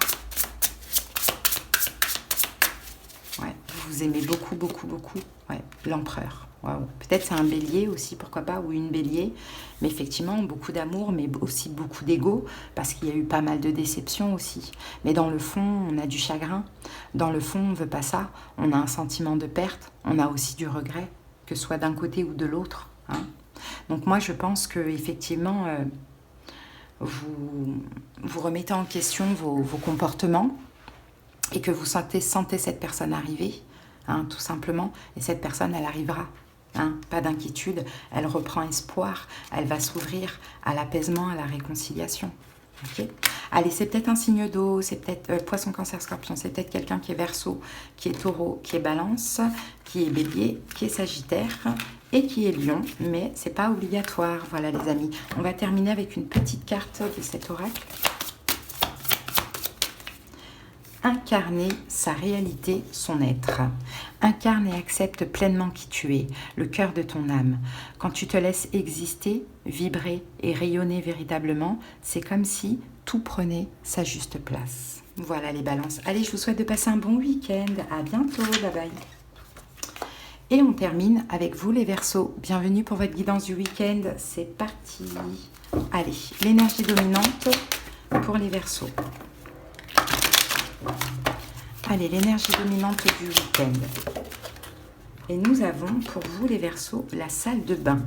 vous aimez beaucoup, beaucoup, beaucoup. Ouais, l'empereur. Waouh. Peut-être c'est un bélier aussi, pourquoi pas, ou une bélier. Mais effectivement, beaucoup d'amour, mais aussi beaucoup d'ego, parce qu'il y a eu pas mal de déceptions aussi. Mais dans le fond, on a du chagrin. Dans le fond, on ne veut pas ça. On a un sentiment de perte. On a aussi du regret, que ce soit d'un côté ou de l'autre. Hein. Donc moi, je pense que effectivement, vous remettez en question vos comportements et que vous sentez cette personne arriver, hein, tout simplement. Et cette personne, elle arrivera. Hein, pas d'inquiétude, elle reprend espoir, elle va s'ouvrir à l'apaisement, à la réconciliation. Okay. Allez, c'est peut-être un signe d'eau, c'est peut-être poisson, cancer, scorpion, c'est peut-être quelqu'un qui est verseau, qui est taureau, qui est balance, qui est bélier, qui est sagittaire et qui est lion, mais c'est pas obligatoire. Voilà les amis, on va terminer avec une petite carte de cet oracle. Incarner sa réalité, son être. Incarne et accepte pleinement qui tu es, le cœur de ton âme. Quand tu te laisses exister, vibrer et rayonner véritablement, c'est comme si tout prenait sa juste place. Voilà les balances. Allez, je vous souhaite de passer un bon week-end. À bientôt, bye bye. Et on termine avec vous les Verseaux. Bienvenue pour votre guidance du week-end. C'est parti. Allez, l'énergie dominante pour les Verseaux. Allez, l'énergie dominante du week-end. Et nous avons pour vous les Verseaux la salle de bain.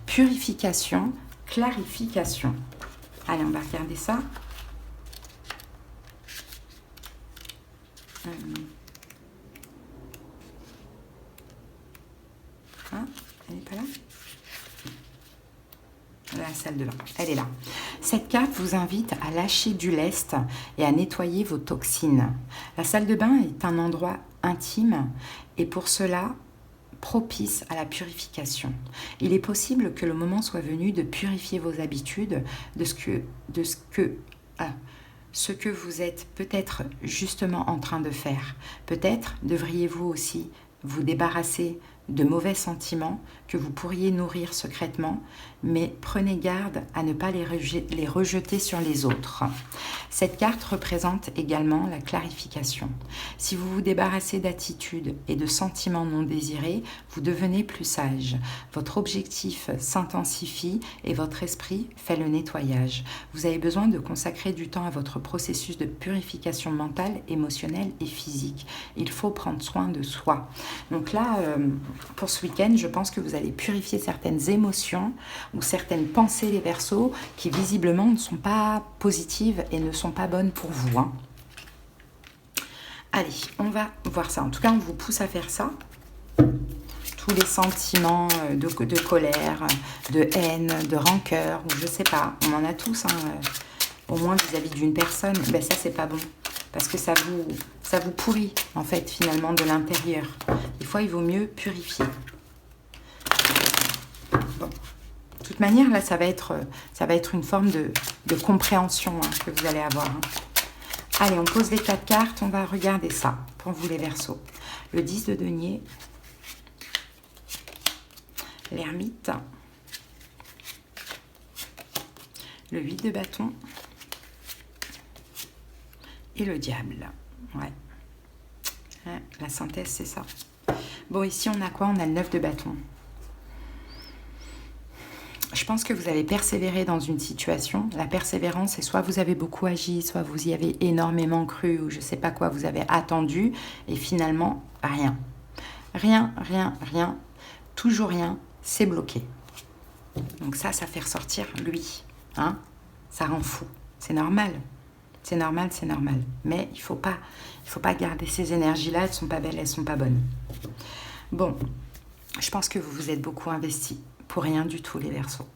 Purification, clarification. Allez, on va regarder ça. Ah, elle n'est pas là ? La salle de bain, elle est là. Cette carte vous invite à lâcher du lest et à nettoyer vos toxines. La salle de bain est un endroit intime et pour cela propice à la purification. Il est possible que le moment soit venu de purifier vos habitudes, ce que vous êtes peut-être justement en train de faire. Peut-être devriez-vous aussi vous débarrasser de mauvais sentiments que vous pourriez nourrir secrètement, mais prenez garde à ne pas les rejeter sur les autres. Cette carte représente également la clarification. Si vous vous débarrassez d'attitudes et de sentiments non désirés, vous devenez plus sage. Votre objectif s'intensifie et votre esprit fait le nettoyage. Vous avez besoin de consacrer du temps à votre processus de purification mentale, émotionnelle et physique. Il faut prendre soin de soi. Donc là, pour ce week-end, je pense que vous allez purifier certaines émotions ou certaines pensées, les Verseaux, qui visiblement ne sont pas positives et ne sont pas bonnes pour vous. Hein. Allez, on va voir ça. En tout cas, on vous pousse à faire ça. Tous les sentiments de colère, de haine, de rancœur, ou je sais pas, on en a tous, hein, au moins vis-à-vis d'une personne, ben ça c'est pas bon. Parce que ça vous pourrit, en fait, finalement, de l'intérieur. Des fois, il vaut mieux purifier. Bon. De toute manière, là, ça va être une forme de compréhension hein, que vous allez avoir. Hein. Allez, on pose les 4 cartes. On va regarder ça pour vous, les Verseaux. Le 10 de denier. L'ermite. Le 8 de bâton. Et le diable. Ouais. La synthèse, c'est ça. Bon, ici, on a quoi? On a le 9 de bâton. Je pense que vous avez persévéré dans une situation. La persévérance, c'est soit vous avez beaucoup agi, soit vous y avez énormément cru, ou je ne sais pas quoi, vous avez attendu, et finalement, rien. Rien. Toujours rien, c'est bloqué. Donc ça fait ressortir lui. Hein? Ça rend fou. C'est normal. C'est normal. Mais il faut pas garder ces énergies-là. Elles sont pas belles, elles sont pas bonnes. Bon, je pense que vous vous êtes beaucoup investi pour rien du tout, les Verseaux.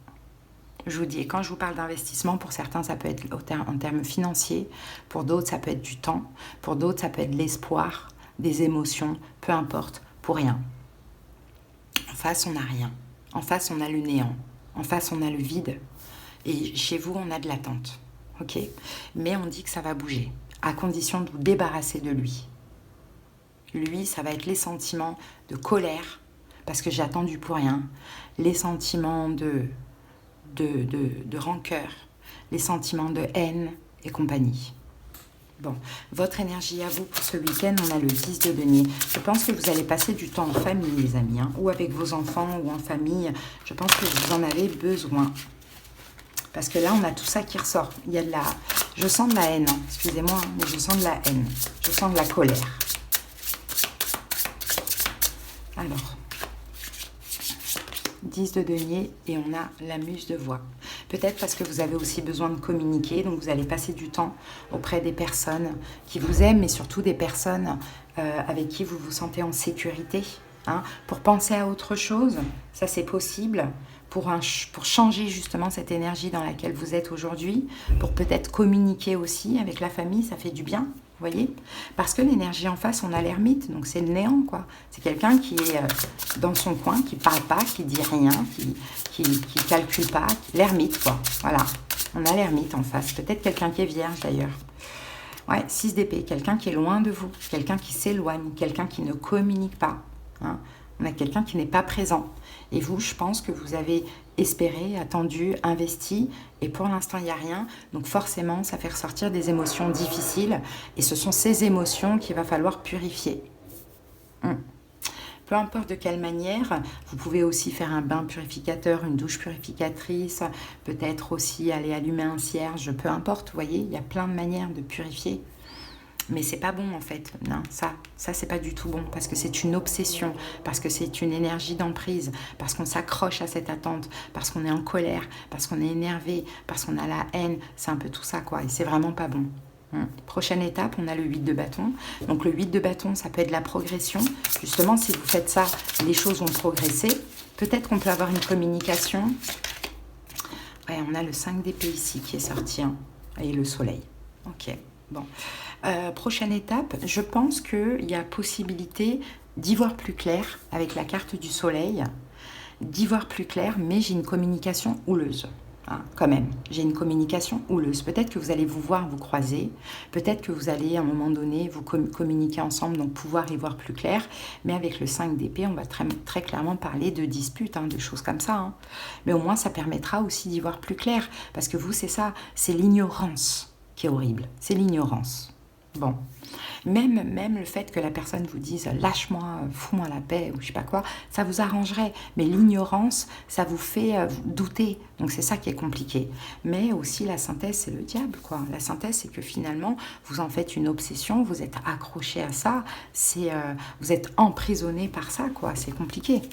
Je vous dis, et quand je vous parle d'investissement, pour certains, ça peut être en termes financiers. Pour d'autres, ça peut être du temps. Pour d'autres, ça peut être de l'espoir, des émotions, peu importe, pour rien. En face, on n'a rien. En face, on a le néant. En face, on a le vide. Et chez vous, on a de l'attente. Ok, mais on dit que ça va bouger, à condition de vous débarrasser de lui. Lui, ça va être les sentiments de colère, parce que j'ai attendu pour rien, les sentiments de rancœur, les sentiments de haine et compagnie. Bon, votre énergie à vous pour ce week-end, on a le 10 de denier. Je pense que vous allez passer du temps en famille, les amis, hein, ou avec vos enfants, ou en famille. Je pense que vous en avez besoin. Parce que là, on a tout ça qui ressort. Il y a de la... Je sens de la haine, hein. Excusez-moi, hein, mais je sens de la haine. Je sens de la colère. Alors, 10 de denier et on a la muse de voix. Peut-être parce que vous avez aussi besoin de communiquer, donc vous allez passer du temps auprès des personnes qui vous aiment, mais surtout des personnes avec qui vous vous sentez en sécurité. Hein, pour penser à autre chose, ça c'est possible, pour changer justement cette énergie dans laquelle vous êtes aujourd'hui, pour peut-être communiquer aussi avec la famille, ça fait du bien. Vous voyez, parce que l'énergie en face, on a l'ermite, donc c'est le néant, quoi. C'est quelqu'un qui est dans son coin, qui parle pas, qui dit rien, qui calcule pas, l'ermite, quoi. Voilà, on a l'ermite en face. Peut-être quelqu'un qui est vierge, d'ailleurs. Ouais, 6 d'épée, quelqu'un qui est loin de vous, quelqu'un qui s'éloigne, quelqu'un qui ne communique pas. Hein. On a quelqu'un qui n'est pas présent. Et vous, je pense que vous avez espéré, attendu, investi, et pour l'instant, il n'y a rien. Donc forcément, ça fait ressortir des émotions difficiles, et ce sont ces émotions qu'il va falloir purifier. Peu importe de quelle manière, vous pouvez aussi faire un bain purificateur, une douche purificatrice, peut-être aussi aller allumer un cierge, peu importe, vous voyez, il y a plein de manières de purifier. Mais c'est pas bon en fait, non, ça c'est pas du tout bon, parce que c'est une obsession, parce que c'est une énergie d'emprise, parce qu'on s'accroche à cette attente, parce qu'on est en colère, parce qu'on est énervé, parce qu'on a la haine, c'est un peu tout ça quoi, et c'est vraiment pas bon. Prochaine étape, on a le 8 de bâton. Donc le 8 de bâton, ça peut être de la progression. Justement, si vous faites ça, les choses vont progresser. Peut-être qu'on peut avoir une communication. Ouais, on a le 5 d'épée ici qui est sorti, hein, et le soleil. Ok, bon. Prochaine étape, je pense qu'il y a possibilité d'y voir plus clair avec la carte du soleil, d'y voir plus clair, mais j'ai une communication houleuse. Hein, quand même, j'ai une communication houleuse. Peut-être que vous allez vous voir, vous croiser, peut-être que vous allez à un moment donné vous communiquer ensemble, donc pouvoir y voir plus clair, mais avec le 5 d'épée, on va très clairement parler de disputes, hein, de choses comme ça. Hein. Mais au moins, ça permettra aussi d'y voir plus clair, parce que vous, c'est ça, c'est l'ignorance qui est horrible, c'est l'ignorance. Bon, même le fait que la personne vous dise « lâche-moi, fous-moi la paix » ou je sais pas quoi, ça vous arrangerait. Mais l'ignorance, ça vous fait douter. Donc c'est ça qui est compliqué. Mais aussi la synthèse, c'est le diable, quoi. La synthèse, c'est que finalement, vous en faites une obsession, vous êtes accroché à ça, vous êtes emprisonné par ça, quoi. C'est compliqué.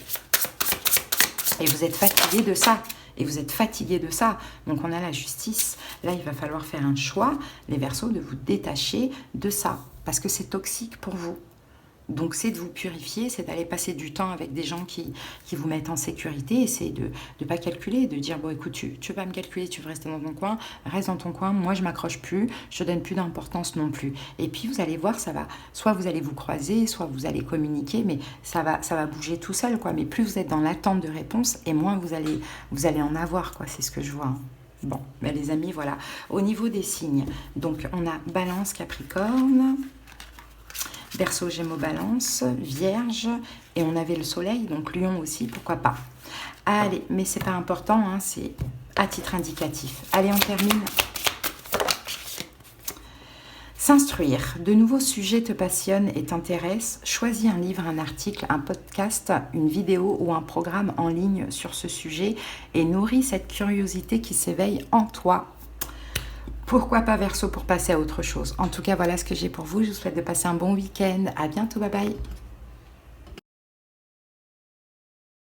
Et vous êtes fatigué de ça. Et vous êtes fatigué de ça. Donc on a la justice. Là, il va falloir faire un choix, les Verseaux, de vous détacher de ça. Parce que c'est toxique pour vous. Donc c'est de vous purifier, c'est d'aller passer du temps avec des gens qui vous mettent en sécurité. Et c'est de ne pas calculer, de dire, bon écoute, tu veux pas me calculer, tu veux rester dans ton coin, reste dans ton coin, moi je m'accroche plus, je donne plus d'importance non plus. Et puis vous allez voir, ça va, soit vous allez vous croiser, soit vous allez communiquer, mais ça va bouger tout seul, quoi. Mais plus vous êtes dans l'attente de réponse, et moins vous allez en avoir, quoi. C'est ce que je vois. Hein. Bon, ben les amis, voilà. Au niveau des signes, donc on a Balance, Capricorne, Verseau, Gémeaux, Balance, Vierge, et on avait le soleil, donc Lion aussi, pourquoi pas. Allez, mais c'est pas important, hein, c'est à titre indicatif. Allez, on termine. S'instruire. De nouveaux sujets te passionnent et t'intéressent. Choisis un livre, un article, un podcast, une vidéo ou un programme en ligne sur ce sujet et nourris cette curiosité qui s'éveille en toi. Pourquoi pas Verseau pour passer à autre chose. En tout cas, voilà ce que j'ai pour vous. Je vous souhaite de passer un bon week-end. À bientôt, bye bye.